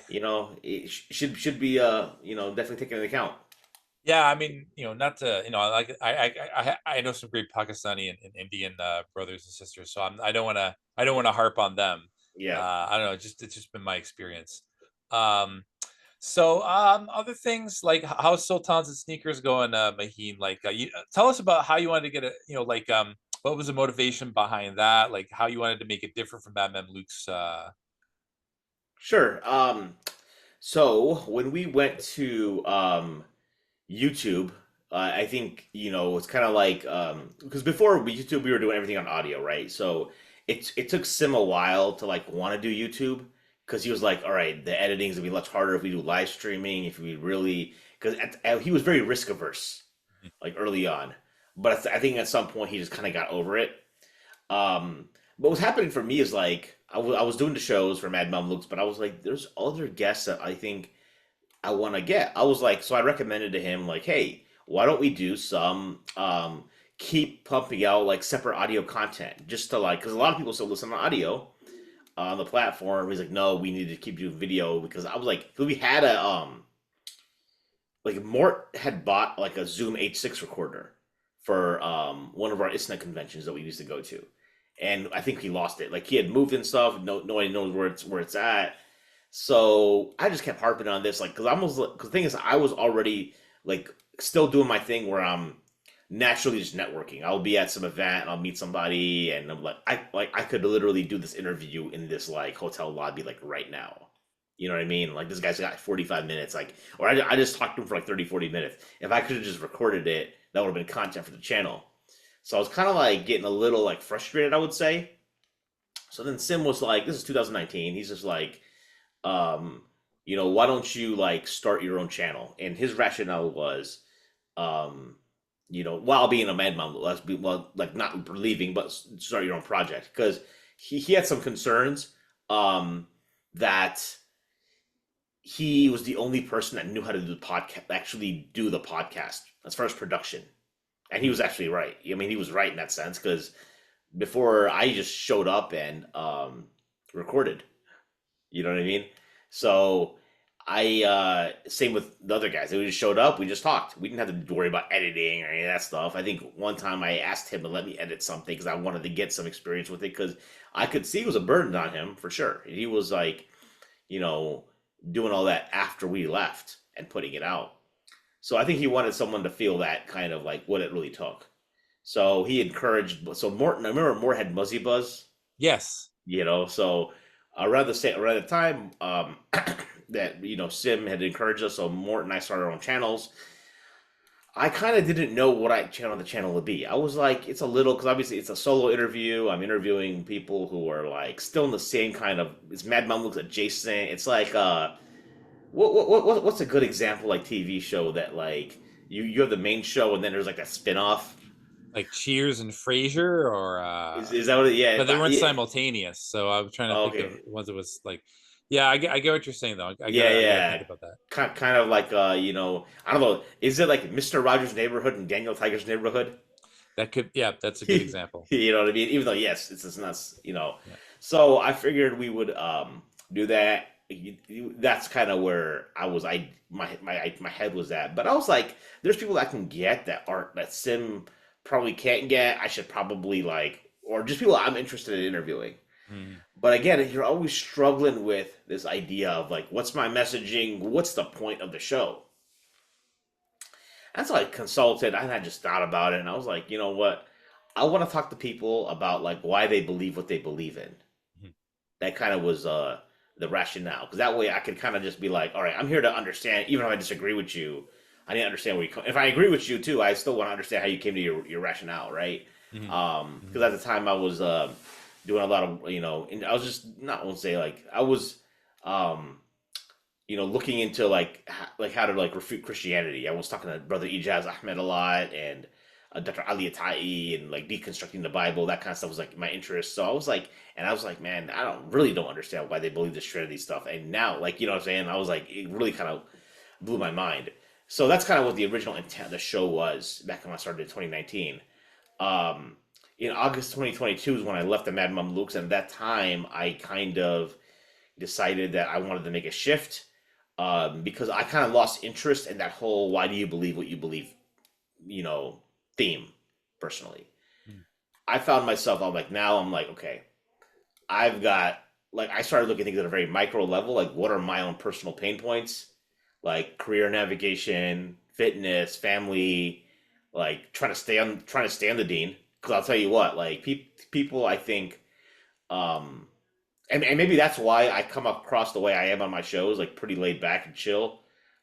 Speaker 2: it should be definitely taken into account.
Speaker 1: Yeah, I mean, not to, like I know some great Pakistani and Indian brothers and sisters, so I don't want to harp on them.
Speaker 2: Yeah.
Speaker 1: I don't know, it's just been my experience. Um, so other things, like how's Sultans and Sneakers going, Mahin? Like, tell us about how you wanted to get like what was the motivation behind that? Like how you wanted to make it different from Mad Mamluks.
Speaker 2: Sure. So when we went to YouTube, I think it's kind of like because before YouTube we were doing everything on audio, right? So it took Sim a while to like want to do YouTube because he was like, all right, the editing's gonna be much harder if we do live streaming, if we really because he was very risk averse like early on, but I think at some point he just kind of got over it. But what's happening for me is like I was doing the shows for Mad Mamluks, but I was like, there's other guests that I think I want to get. I was like, so I recommended to him like, hey, why don't we do some keep pumping out like separate audio content just to like because a lot of people still listen to audio on the platform. He's like, no, we need to keep doing video because I was like, 'cause we had a like Mort had bought like a Zoom H6 recorder for one of our ISNA conventions that we used to go to, and I think he lost it. Like he had moved and stuff. Nobody knows where it's at. So I just kept harping on this, like, because the thing is, I was already like still doing my thing where I'm naturally just networking. I'll be at some event and I'll meet somebody, and I'm like I could literally do this interview in this like hotel lobby like right now. You know what I mean? Like this guy's got 45 minutes, like, or I just talked to him for like 30, 40 minutes. If I could have just recorded it, that would have been content for the channel. So I was kind of like getting a little like frustrated, I would say. So then Sim was like, this is 2019. He's just like, why don't you like start your own channel? And his rationale was, um, while being a madman, well, like not leaving, but start your own project because he had some concerns, that he was the only person that knew how to do the podcast, actually do the podcast as far as production. And he was actually right. I mean, he was right in that sense because before I just showed up and recorded. You know what I mean? So I same with the other guys. They just showed up, we just talked. We didn't have to worry about editing or any of that stuff. I think one time I asked him to let me edit something because I wanted to get some experience with it because I could see it was a burden on him for sure. He was like, you know, doing all that after we left and putting it out. So I think he wanted someone to feel that kind of like what it really took. So he encouraged. So Morton, I remember Morton had Muzzy Buzz.
Speaker 1: Yes.
Speaker 2: So around the time that Sim had encouraged us, so Mort and I started our own channels. I kind of didn't know what the channel would be. I was like, it's a little because obviously it's a solo interview. I'm interviewing people who are like still in the same kind of it's Mad Mamluks adjacent. It's like what's a good example like TV show that like you have the main show and then there's like that spin off.
Speaker 1: Like Cheers and Frasier, or
Speaker 2: Is that what it? Yeah,
Speaker 1: but
Speaker 2: it's
Speaker 1: they
Speaker 2: not.
Speaker 1: weren't
Speaker 2: Yeah.
Speaker 1: simultaneous. So I'm trying to
Speaker 2: Oh,
Speaker 1: think of
Speaker 2: okay.
Speaker 1: ones that was like, yeah, I get what you're saying though.
Speaker 2: Yeah,
Speaker 1: I gotta think
Speaker 2: yeah.
Speaker 1: about that.
Speaker 2: Kind of like I don't know. Is it like Mr. Rogers' Neighborhood and Daniel Tiger's Neighborhood?
Speaker 1: That could, yeah, that's a good example.
Speaker 2: You know what I mean? Even though, yes, it's not, you know.
Speaker 1: Yeah.
Speaker 2: So I figured we would do that. That's kind of where my head was at. But I was like, there's people that can get that art that Sim probably can't get. I should probably like, or just people I'm interested in interviewing.
Speaker 1: Mhm.
Speaker 2: But again, you're always struggling with this idea of like, what's my messaging? What's the point of the show? And so I consulted and I just thought about it and I was like, you know what? I want to talk to people about like why they believe what they believe in.
Speaker 1: Mhm.
Speaker 2: That kind of was the rationale. Because that way I could kind of just be like, all right, I'm here to understand, even if I disagree with you, I need to understand where you come. If I agree with you too, I still want to understand how you came to your rationale, right?
Speaker 1: Mhm.
Speaker 2: Because
Speaker 1: Mhm.
Speaker 2: at the time I was doing a lot of, you know, and I was just not won't say like I was um looking into like how to like refute Christianity. I was talking to Brother Ijaz Ahmed a lot and Dr. Ali Atai and like deconstructing the Bible. That kind of stuff was like my interest. So I was like, man, I don't understand why they believe this Trinity stuff. And now, like, you know what I'm saying? I was like, it really kind of blew my mind. So that's kind of what the original intent of the show was back when I started in 2019. Um, in August 2022 is when I left the Mad Mamluks, and at that time I kind of decided that I wanted to make a shift because I kind of lost interest in that whole "why do you believe what you believe" you know theme. Personally,
Speaker 1: Mhm.
Speaker 2: I found myself. I'm like, okay, I've got like I started looking at things at a very micro level. Like, what are my own personal pain points? Like career navigation, fitness, family, like trying to stay on the dean. Because I'll tell you what, like people, I think, um, and maybe that's why I come across the way I am on my shows, like pretty laid back and chill,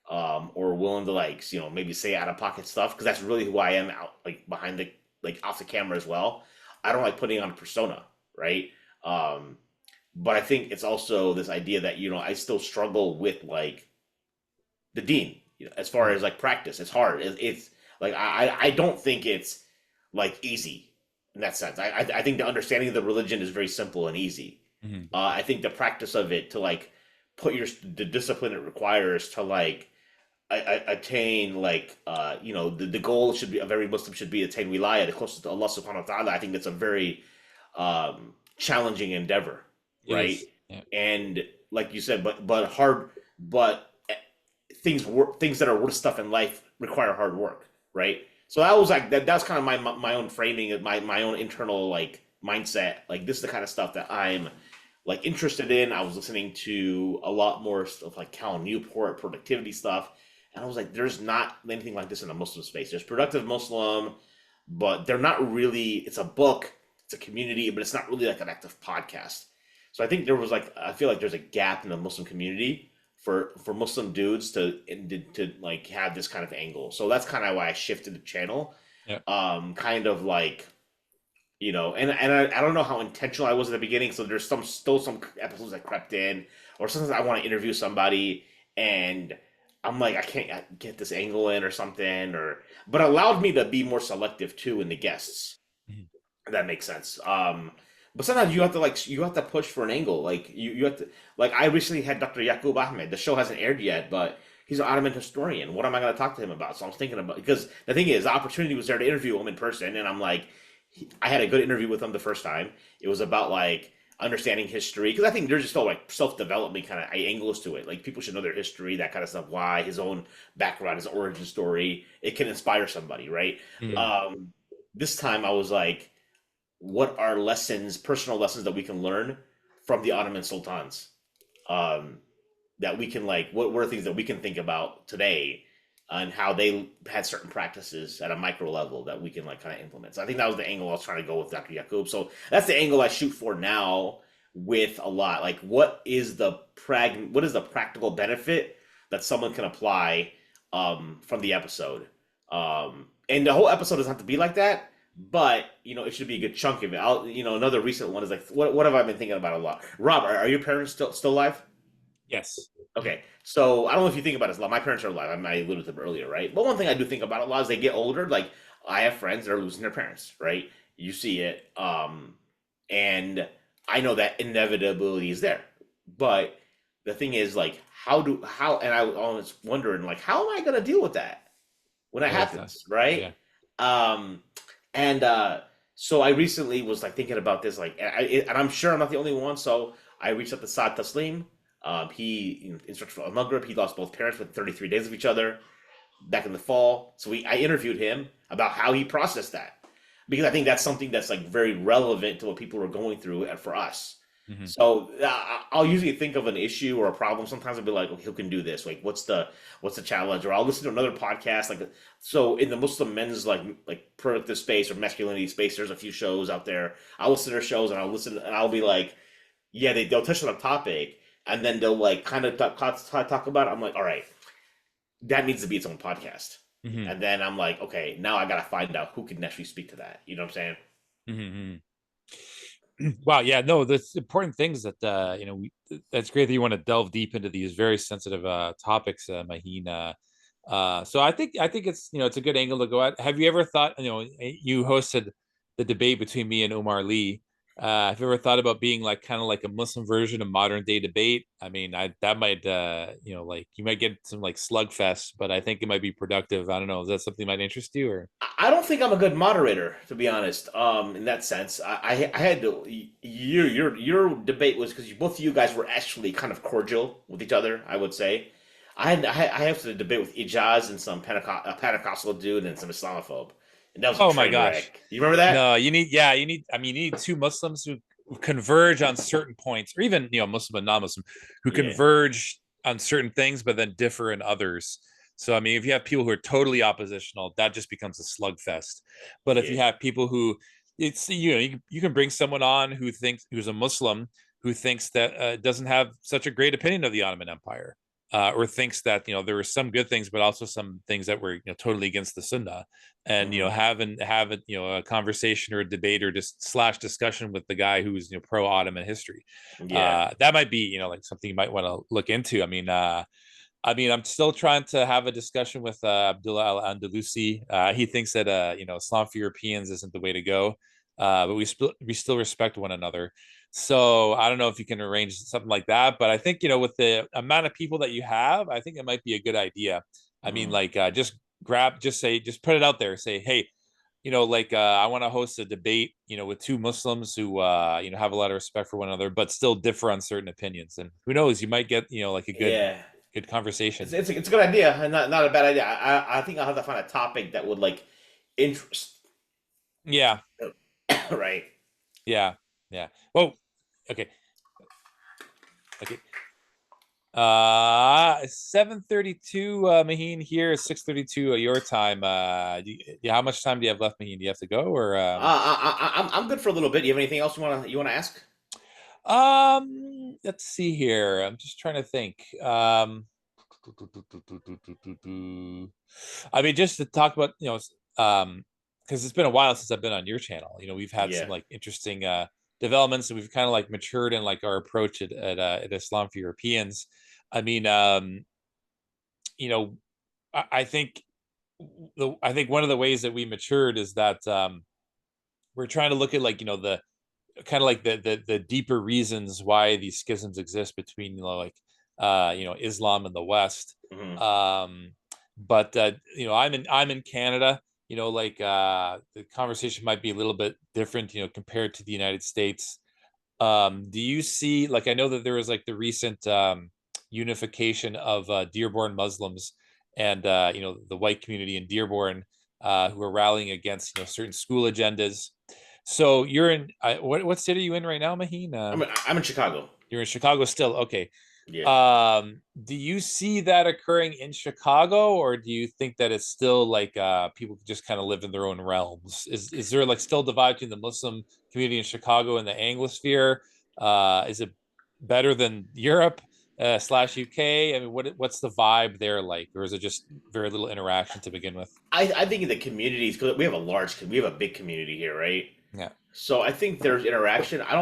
Speaker 2: or willing to like maybe say out of pocket stuff because that's really who I am out like behind the like off the camera as well. I don't like putting on a persona, right? Um, but I think it's also this idea that I still struggle with like the dean, as far
Speaker 1: Mhm.
Speaker 2: as like practice. It's hard. It's like I don't think it's like easy in that sense. I think the understanding of the religion is very simple and easy.
Speaker 1: Mhm.
Speaker 2: I think the practice of it to like put the discipline it requires to like attain like the goal should be of every Muslim should be attain wilayah, the closest to Allah subhanahu wa ta'ala. I think that's a very challenging endeavor,
Speaker 1: It
Speaker 2: right?
Speaker 1: is. Yeah.
Speaker 2: And like you said, but hard, but things that are worth stuff in life require hard work, right? So that was like that's kind of my own framing, my own internal like mindset. Like this is the kind of stuff that I'm like interested in. I was listening to a lot more stuff like Cal Newport productivity stuff, and I was like, there's not anything like this in the Muslim space. There's productive Muslim, but they're not really. It's a book, it's a community, but it's not really like an active podcast. So I think there was like I feel like there's a gap in the Muslim community for Muslim dudes to like have this kind of angle. So that's kind of why I shifted the channel.
Speaker 1: Yeah.
Speaker 2: Kind of like I don't know how intentional I was at the beginning. So there's some episodes that crept in, or sometimes I want to interview somebody and I'm like I can't get this angle in or something, or but it allowed me to be more selective too in the guests.
Speaker 1: Mhm.
Speaker 2: If that makes sense. But sometimes you have to push for an angle. Like you have to like I recently had Dr. Yaqub Ahmed. The show hasn't aired yet, but he's an Ottoman historian. What am I going to talk to him about? So I'm thinking about because the thing is, the opportunity was there to interview him in person, and I'm like, I had a good interview with him the first time. It was about like understanding history because I think there's just all like self development kind of angles to it. Like people should know their history, that kind of stuff. Why his own background, his origin story, it can inspire somebody, right?
Speaker 1: Mhm.
Speaker 2: Um, this time I was like what are personal lessons that we can learn from the Ottoman sultans? Um, that we can like, what were things that we can think about today and how they had certain practices at a micro level that we can like kind of implement. So I think that was the angle I was trying to go with Dr. Yaqub. So that's the angle I shoot for now with a lot. Like, what is the practical benefit that someone can apply from the episode? And the whole episode doesn't have to be like that, but it should be a good chunk of it. Another recent one is like, what have I been thinking about a lot? Rob, are your parents still alive?
Speaker 1: Yes. Yeah.
Speaker 2: Okay, so I don't know if you think about it a lot. My parents are alive. I alluded to them earlier, right? But one thing I do think about a lot is they get older. Like I have friends that are losing their parents, right? You see it, and I know that inevitability is there. But the thing is, like, and I was wondering, like, how am I going to deal with that when it
Speaker 1: Yeah, that's tough.
Speaker 2: happens, right?
Speaker 1: Yeah.
Speaker 2: Um, And so I recently was like thinking about this, like, and I'm sure I'm not the only one. So I reached out to Saad Taslim. He instructor for Al Maghrib. He lost both parents within 33 days of each other back in the fall. So I interviewed him about how he processed that, because I think that's something that's like very relevant to what people are going through and for us.
Speaker 1: Hmm.
Speaker 2: So I'll usually think of an issue or a problem. Sometimes I'll be like, okay, who can do this? Like, what's the challenge? Or I'll listen to another podcast. Like, so in the Muslim men's like productive space or masculinity space, there's a few shows out there. I'll listen to their shows and I'll listen and I'll be like, yeah, they'll touch on a topic and then they'll like kind of talk about it. I'm like, all right, that needs to be its own podcast.
Speaker 1: Hmm.
Speaker 2: And then I'm like, okay, now I gotta find out who can actually speak to that. You know what I'm saying?
Speaker 1: Hmm. Wow, yeah, no, that's important things that that's great that you want to delve deep into these very sensitive topics, Mahin. So I think it's a good angle to go at. Have you ever thought, you hosted the debate between me and Omar Lee? Have you ever thought about being like kind of like a Muslim version of modern day debate? I mean, I that might like you might get some like slugfest, but I think it might be productive. I don't know. Is that something that might interest you or?
Speaker 2: I don't think I'm a good moderator, to be honest. In that sense, I had to. Your debate was because both of you guys were actually kind of cordial with each other. I would say, I have to debate with Ijaz and some Pentecostal dude and some Islamophobe, and that was a
Speaker 1: Oh my
Speaker 2: train
Speaker 1: gosh.
Speaker 2: wreck. You remember that?
Speaker 1: No, you need two Muslims who converge on certain points, or even, Muslim and non-Muslim who
Speaker 2: Yeah,
Speaker 1: converge on certain things, but then differ in others. So, I mean, if you have people who are totally oppositional, that just becomes a slugfest. But if
Speaker 2: yeah.
Speaker 1: you have people who you can bring someone on who's a Muslim who thinks that doesn't have such a great opinion of the Ottoman Empire, or thinks that there were some good things, but also some things that were totally against the Sunnah, and
Speaker 2: Hmm.
Speaker 1: have a conversation or a debate or just slash discussion with the guy who's pro Ottoman history.
Speaker 2: Yeah.
Speaker 1: That might be like something you might want to look into. I mean, I'm still trying to have a discussion with Abdullah Al Andalusi. He thinks that Islam for Europeans isn't the way to go, but we still respect one another. So I don't know if you can arrange something like that, but I think with the amount of people that you have, I think it might be a good idea. I mean,
Speaker 2: Hmm.
Speaker 1: like just put it out there. Say, hey, like I want to host a debate, with two Muslims who have a lot of respect for one another, but still differ on certain opinions. And who knows, you might get like a
Speaker 2: Yeah.
Speaker 1: good conversation.
Speaker 2: It's a good idea and not a bad idea. I think I'll have to find a topic that would like interest.
Speaker 1: Yeah,
Speaker 2: Right.
Speaker 1: yeah, yeah. Whoa, okay, okay. 7:32, Mahin here, 6:32 your time. Yeah, how much time do you have left, Mahin? Do you have to go or
Speaker 2: I'm good for a little bit. You have anything else you wanna ask?
Speaker 1: let's see here. I'm just trying to think. I mean, just to talk about, because it's been a while since I've been on your channel. We've had some
Speaker 2: Yeah.
Speaker 1: like interesting developments, and we've kind of like matured in like our approach at Islam for Europeans. I mean, you know, I think one of the ways that we matured is that we're trying to look at like the kind of like the deeper reasons why these schisms exist between like Islam and the West.
Speaker 2: Hmm.
Speaker 1: Um, but I'm in Canada. Like the conversation might be a little bit different, compared to the United States. Do you see, like, I know that there was like the recent unification of Dearborn Muslims and the white community in Dearborn, who are rallying against certain school agendas. So you're in what state are you in right now, Mahin?
Speaker 2: I'm in Chicago.
Speaker 1: You're in Chicago still. Okay.
Speaker 2: Yeah.
Speaker 1: Do you see that occurring in Chicago, or do you think that it's still like people just kind of live in their own realms? Is there like still divide between the Muslim community in Chicago and the Anglosphere? Is it better than Europe slash UK? I mean, what's the vibe there like, or is it just very little interaction to begin with?
Speaker 2: I think in the communities, because we have a big community here, right?
Speaker 1: Yeah.
Speaker 2: So I think there's interaction. I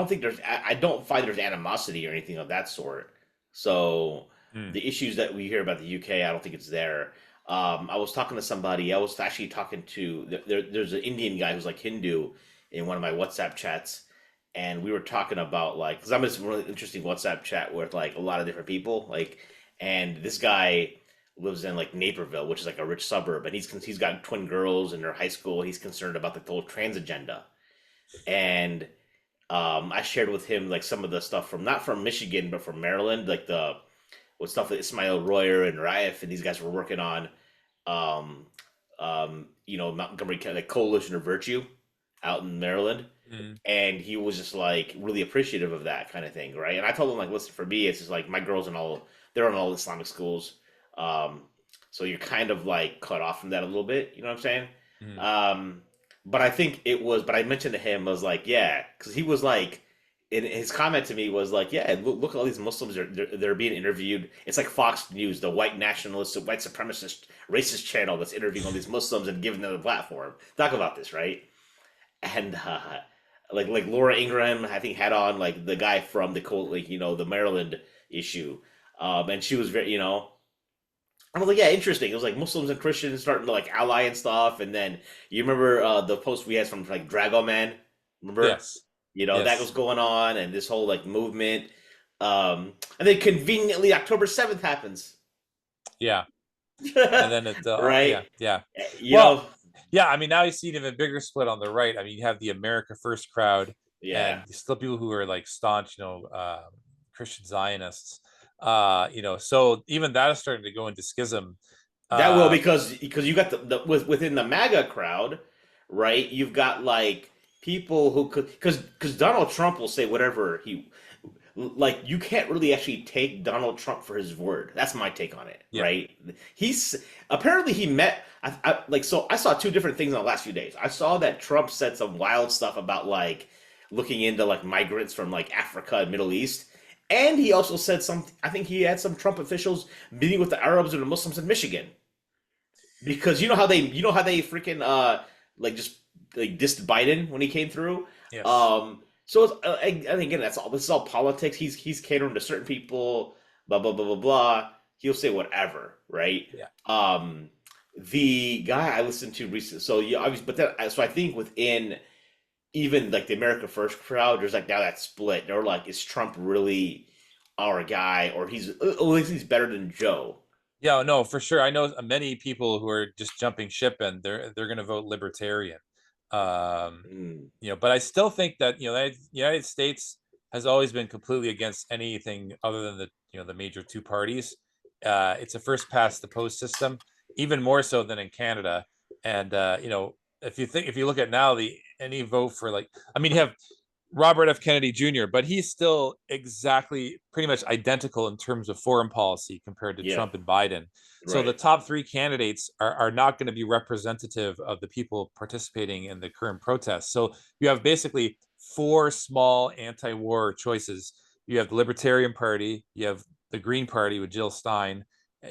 Speaker 2: don't find there's animosity or anything of that sort. So
Speaker 1: Mm.
Speaker 2: the issues that we hear about the UK, I don't think it's there. I was talking to somebody. I was actually talking to there's an Indian guy who's like Hindu in one of my WhatsApp chats, and we were talking about like because I'm in this really interesting WhatsApp chat with like a lot of different people, like, and this guy. lives in like Naperville, which is like a rich suburb, and he's got twin girls in their high school. He's concerned about the whole trans agenda, and I shared with him like some of the stuff from not from Michigan but from Maryland, like the what stuff that Ismail Royer and Raif and these guys were working on. Um, Montgomery County, like Coalition of Virtue, out in Maryland,
Speaker 1: Mm.
Speaker 2: and he was just like really appreciative of that kind of thing, right? And I told him like, listen, for me, it's just like my girls and all they're in all Islamic schools, um, so you're kind of like cut off from that a little bit. You know what I'm saying?
Speaker 1: Mm.
Speaker 2: Um, but I think it was. But I mentioned to him, I was like, yeah, because he was like, in his comment to me was like, yeah, look at all these Muslims they're being interviewed. It's like Fox News, the white nationalist, white supremacist, racist channel that's interviewing all these Muslims and giving them a platform. Talk about this, right? And like Laura Ingraham, I think had on like the guy from the like the Maryland issue, and she was very I was like, yeah, interesting. It was like Muslims and Christians starting to like ally and stuff, and then you remember the post we had from like Drago Man, remember?
Speaker 1: Yes.
Speaker 2: That was
Speaker 1: Yes.
Speaker 2: going on, and this whole like movement, and then conveniently October 7th happens,
Speaker 1: Yeah. And then
Speaker 2: right?
Speaker 1: yeah, yeah.
Speaker 2: You
Speaker 1: Well,
Speaker 2: know,
Speaker 1: yeah, I mean, now you see an even bigger split on the right. I mean, you have the America First crowd,
Speaker 2: yeah,
Speaker 1: and still people who are like staunch, Christian Zionists. So even that is starting to go into schism.
Speaker 2: that will
Speaker 1: Um,
Speaker 2: because you got within the MAGA crowd, right? You've got like people who could because Donald Trump will say whatever he like. You can't really actually take Donald Trump for his word. That's my take on it,
Speaker 1: yeah,
Speaker 2: right? He's apparently he met like so. I saw two different things in the last few days. I saw that Trump said some wild stuff about like looking into like migrants from like Africa and Middle East. And he also said something. I think he had some Trump officials meeting with the Arabs and the Muslims in Michigan because you know how they freaking like just like dissed Biden when he came through.
Speaker 1: yes,
Speaker 2: So and again, that's all. This is all politics. He's catering to certain people. Blah blah blah blah blah. He'll say whatever, right?
Speaker 1: yeah.
Speaker 2: Um, the guy I listened to recently. So yeah, obviously, but then so I think within even like the America First crowd, there's like now that split. They're like, is Trump really our guy, or at least he's better than Joe?
Speaker 1: Yeah, no, for sure. I know many people who are just jumping ship and they're going to vote libertarian. Um,
Speaker 2: Mm,
Speaker 1: but I still think that the United States has always been completely against anything other than the major two parties. It's a first past the post system, even more so than in Canada. And if you look at now the any vote for like, I mean, you have Robert F. Kennedy Jr., but he's still exactly pretty much identical in terms of foreign policy compared to
Speaker 2: yeah,
Speaker 1: Trump and Biden. So the
Speaker 2: right.
Speaker 1: top three candidates are not going to be representative of the people participating in the current protests. So you have basically four small anti-war choices. You have the Libertarian Party, you have the Green Party with Jill Stein,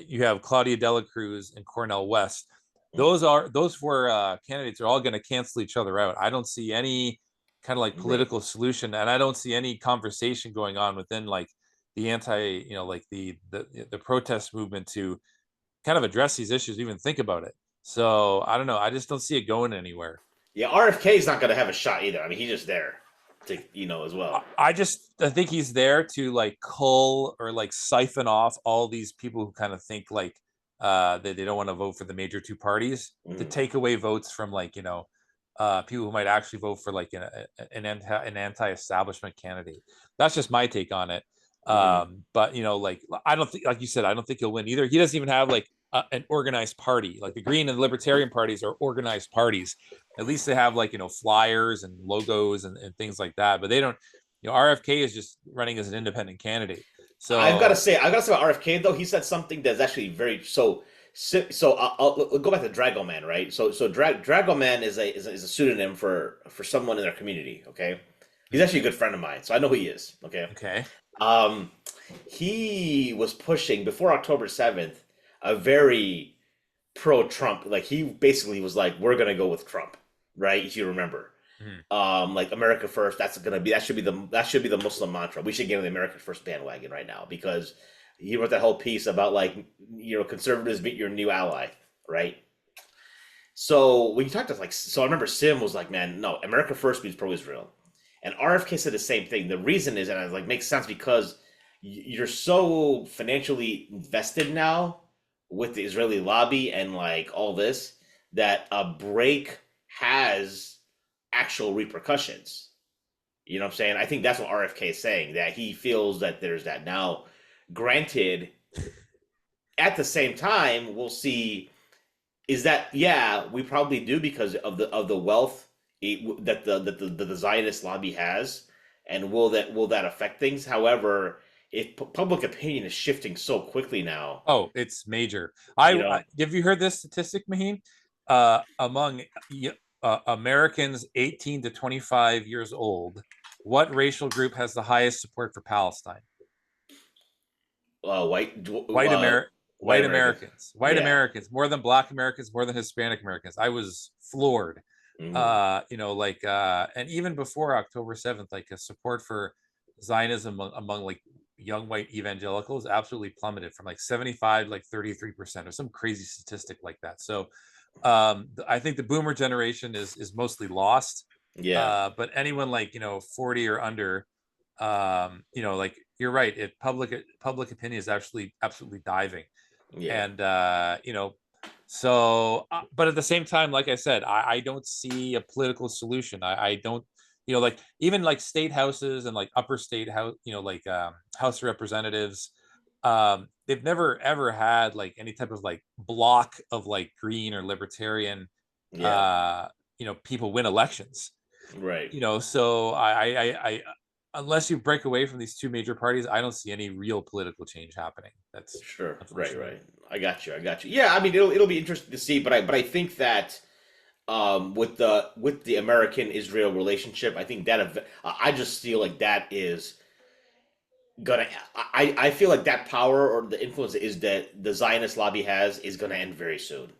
Speaker 1: you have Claudia Dela Cruz and Cornel West.
Speaker 2: Mm,
Speaker 1: Those four candidates are all going to cancel each other out. I don't see any kind of like
Speaker 2: right.
Speaker 1: political solution, and I don't see any conversation going on within like the anti, like the protest movement to kind of address these issues, even think about it. So I don't know. I just don't see it going anywhere.
Speaker 2: Yeah, RFK is not going to have a shot either. I mean, he's just there to, as well.
Speaker 1: I think he's there to like cull or like siphon off all these people who kind of think like that they don't want to vote for the major two parties, to
Speaker 2: Mm,
Speaker 1: take away votes from like people who might actually vote for like an anti-establishment candidate. That's just my take on it.
Speaker 2: mm,
Speaker 1: But like I don't think, like you said, I don't think he'll win either. He doesn't even have like an organized party. Like the Green and Libertarian parties are organized parties. At least they have like flyers and logos and things like that. But they don't. RFK is just running as an independent candidate. So
Speaker 2: I've got to say about RFK though. He said something that's actually very so. So I'll go back to Drago Man, right? So Drago Man is a pseudonym for someone in our community. Okay, he's actually a good friend of mine, so I know who he is. Okay,
Speaker 1: okay,
Speaker 2: um, he was pushing before October 7th a very pro-Trump. Like he basically was like, "We're gonna go with Trump," right? If you remember,
Speaker 1: Mhm.
Speaker 2: like America First. That should be the Muslim mantra. We should get on the America First bandwagon right now because he wrote that whole piece about like conservatives meet your new ally, right? So when you talk to like, so I remember Sim was like, "Man, no, America First means pro-Israel," and RFK said the same thing. The reason is, and it like makes sense because you're so financially invested now with the Israeli lobby and like all this, that a break has actual repercussions. You know what I'm saying? I think that's what RFK is saying, that he feels that there's that. Now, granted, at the same time, we'll see, is that, yeah, we probably do because of the wealth that the Zionist lobby has, and will that affect things? However, if public opinion is shifting so quickly now,
Speaker 1: Oh, it's major.
Speaker 2: you know,
Speaker 1: Have you heard this statistic, Mahin? Among Americans 18 to 25 years old, what racial group has the highest support for Palestine?
Speaker 2: uh, white
Speaker 1: White
Speaker 2: uh,
Speaker 1: Amer
Speaker 2: white
Speaker 1: white
Speaker 2: Americans,
Speaker 1: Americans,
Speaker 2: yeah,
Speaker 1: more than Black Americans, more than Hispanic Americans. I was floored.
Speaker 2: hmm
Speaker 1: And even before October 7th, like a support for Zionism among like young white evangelicals absolutely plummeted from like 75 like 33% or some crazy statistic like that. So I think the boomer generation is mostly lost.
Speaker 2: yeah,
Speaker 1: But anyone like 40 or under, like you're right, public opinion is actually absolutely diving.
Speaker 2: yeah,
Speaker 1: And so but at the same time, like I said, I don't see a political solution. I don't, like even like state houses and like upper state house, like House of Representatives, they've never ever had like any type of like block of like green or libertarian
Speaker 2: yeah,
Speaker 1: uh people win elections.
Speaker 2: right.
Speaker 1: So I unless you break away from these two major parties, I don't see any real political change happening. That's
Speaker 2: Sure. Right.
Speaker 1: unfortunately.
Speaker 2: Right. I got you. I got you. Yeah. I mean, it'll be interesting to see, but I think that with the American Israel relationship, I think that I just feel like that is gonna. I feel like that power or the influence is that the Zionist lobby has is gonna end very soon.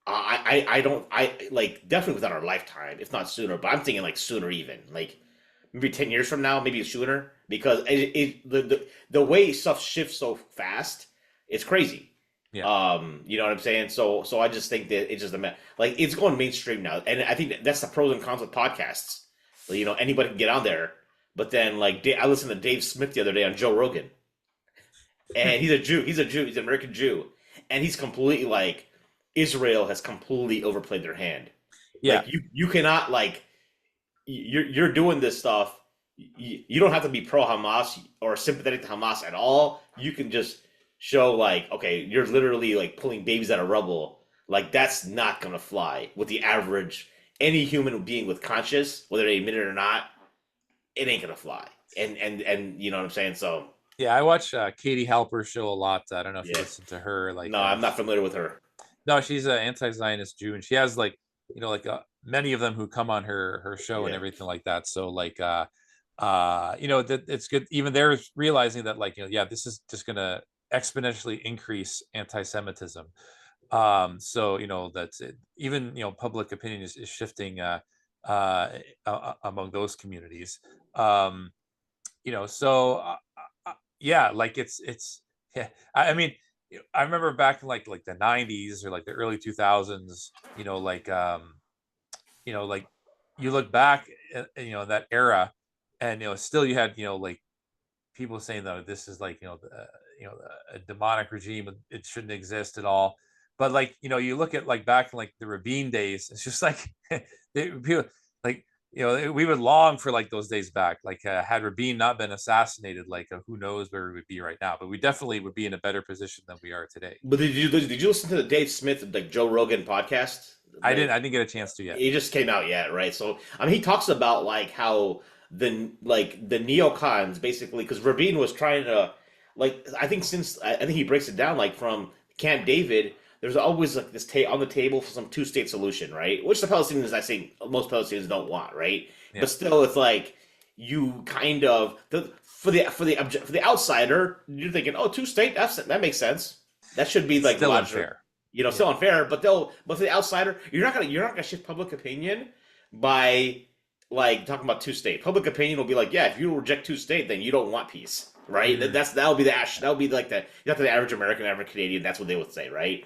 Speaker 2: I don't I like definitely within our lifetime, if not sooner. But I'm thinking like sooner, even like maybe 10 years from now, maybe sooner, because the way stuff shifts so fast, it's crazy.
Speaker 1: Yeah.
Speaker 2: You know what I'm saying? So I just think that it's just like it's going mainstream now, and I think that's the pros and cons of podcasts. Like, anybody can get on there, but then like I listened to Dave Smith the other day on Joe Rogan, and he's a Jew. He's a Jew. He's an American Jew, and he's completely like Israel has completely overplayed their hand.
Speaker 1: Yeah.
Speaker 2: Like you cannot like you're doing this stuff. You don't have to be pro Hamas or sympathetic to Hamas at all. You can just show like, okay, you're literally like pulling babies out of rubble. Like that's not gonna fly with the average any human being with conscience, whether they admit it or not. It ain't gonna fly. And you know what I'm saying? So
Speaker 1: Yeah, I watch Katie Halper's show a lot. I don't know if you
Speaker 2: yeah,
Speaker 1: listen to her.
Speaker 2: no, I'm not familiar with her.
Speaker 1: No, she's an anti-Zionist Jew, and she has like like many of them who come on her show and
Speaker 2: Yeah,
Speaker 1: everything like that. So like that it's good. Even they're realizing that like yeah, this is just gonna exponentially increase anti-Semitism. So that's it. Even public opinion is shifting among those communities. Um, so yeah, like it's yeah. I mean, I remember back in like the 90s or like the early 2000s, like you look back at, that era, and still you had like people saying that this is like a demonic regime, it shouldn't exist at all. But like you look at like back in like the Rabin days, it's just like people like we would long for like those days back. Like had Rabin not been assassinated, like who knows where we would be right now. But we definitely would be in a better position than we are today.
Speaker 2: but did you listen to the Dave Smith like Joe Rogan podcast?
Speaker 1: I didn't get a chance to yet.
Speaker 2: It just came out yet, right? So I mean, he talks about like how the neocons basically, because Rabin was trying to like I think he breaks it down like from Camp David. There's always like this on the table for some two-state solution, right? Which the Palestinians, I think, most Palestinians don't want, right?
Speaker 1: Yeah,
Speaker 2: But still, it's like you kind of for the outsider, you're thinking, oh, two-state, that makes sense. That should be
Speaker 1: it's
Speaker 2: like
Speaker 1: still
Speaker 2: logical,
Speaker 1: unfair.
Speaker 2: still
Speaker 1: Yeah,
Speaker 2: unfair, but for the outsider, you're not gonna shift public opinion by like talking about two-state. Public opinion will be like, yeah, if you reject two-state, then you don't want peace, right?
Speaker 1: mm,
Speaker 2: That'll be that'll be like the average American, average Canadian. That's what they would say, right?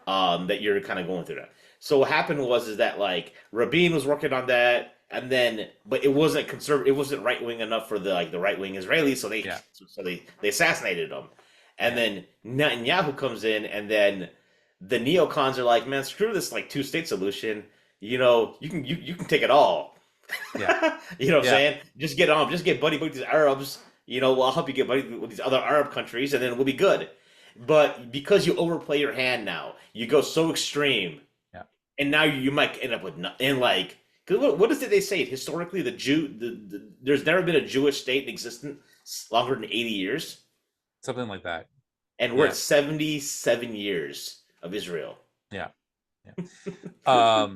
Speaker 2: That you're kind of going through that. So what happened was is that like Rabin was working on that, and then but it wasn't conservative, it wasn't right wing enough for the right wing Israelis, so they
Speaker 1: yeah,
Speaker 2: so they assassinated him, and
Speaker 1: Yeah.
Speaker 2: then Netanyahu comes in, and then the neocons are like, man, screw this like two-state solution. You can take it all.
Speaker 1: Yeah.
Speaker 2: You know what I'm
Speaker 1: Yeah.
Speaker 2: saying? Just get buddy with these Arabs. I'll help you get buddy with these other Arab countries, and then we'll be good. But because you overplay your hand now, you go so extreme,
Speaker 1: Yeah.
Speaker 2: and now you might end up with nothing. And like, 'cause what is it they say? Historically, there's never been a Jewish state in existence longer than 80 years,
Speaker 1: Something like that.
Speaker 2: and we're
Speaker 1: Yeah.
Speaker 2: at 77 years of Israel.
Speaker 1: Yeah. Yeah.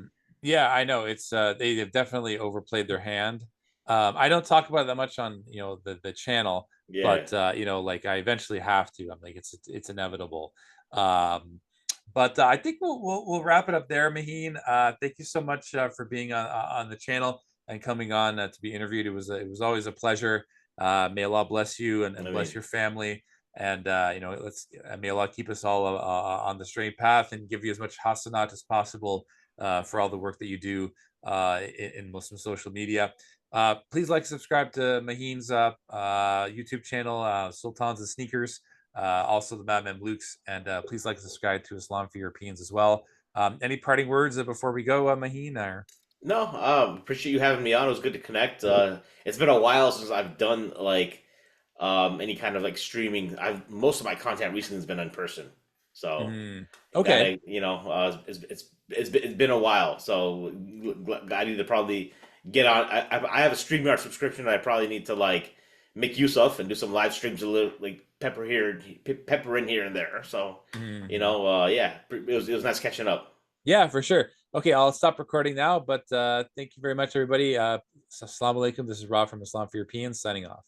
Speaker 1: Yeah, I know it's they have definitely overplayed their hand. I don't talk about it that much on the channel,
Speaker 2: Yeah,
Speaker 1: but like I eventually have to. I'm like it's inevitable. Um, but I think we'll wrap it up there, Mahin. Thank you so much for being on the channel and coming on to be interviewed. It was always a pleasure. May Allah bless you and
Speaker 2: I
Speaker 1: bless
Speaker 2: mean,
Speaker 1: your family. And let's may Allah keep us all on the straight path and give you as much hasanat as possible for all the work that you do in Muslim social media. Please like, subscribe to Mahin's YouTube channel, Sultans and Sneakers, also the Mad Mamluks, and please like and subscribe to Islam for Europeans as well. Any parting words before we go, Mahin? Or
Speaker 2: no, appreciate you having me on. It was good to connect. It's been a while since I've done like any kind of like streaming. I've most of my content recently has been in person, so
Speaker 1: Mhm.
Speaker 2: that
Speaker 1: Okay.
Speaker 2: it's been a while. So I need to probably get on. I have a StreamYard subscription that I probably need to like make use of and do some live streams a little like pepper in here and there. So
Speaker 1: Mhm.
Speaker 2: yeah, it was nice catching up.
Speaker 1: Yeah, for sure. Okay, I'll stop recording now, but thank you very much, everybody. Assalamu alaikum. This is Rob from Islam for Europeans signing off.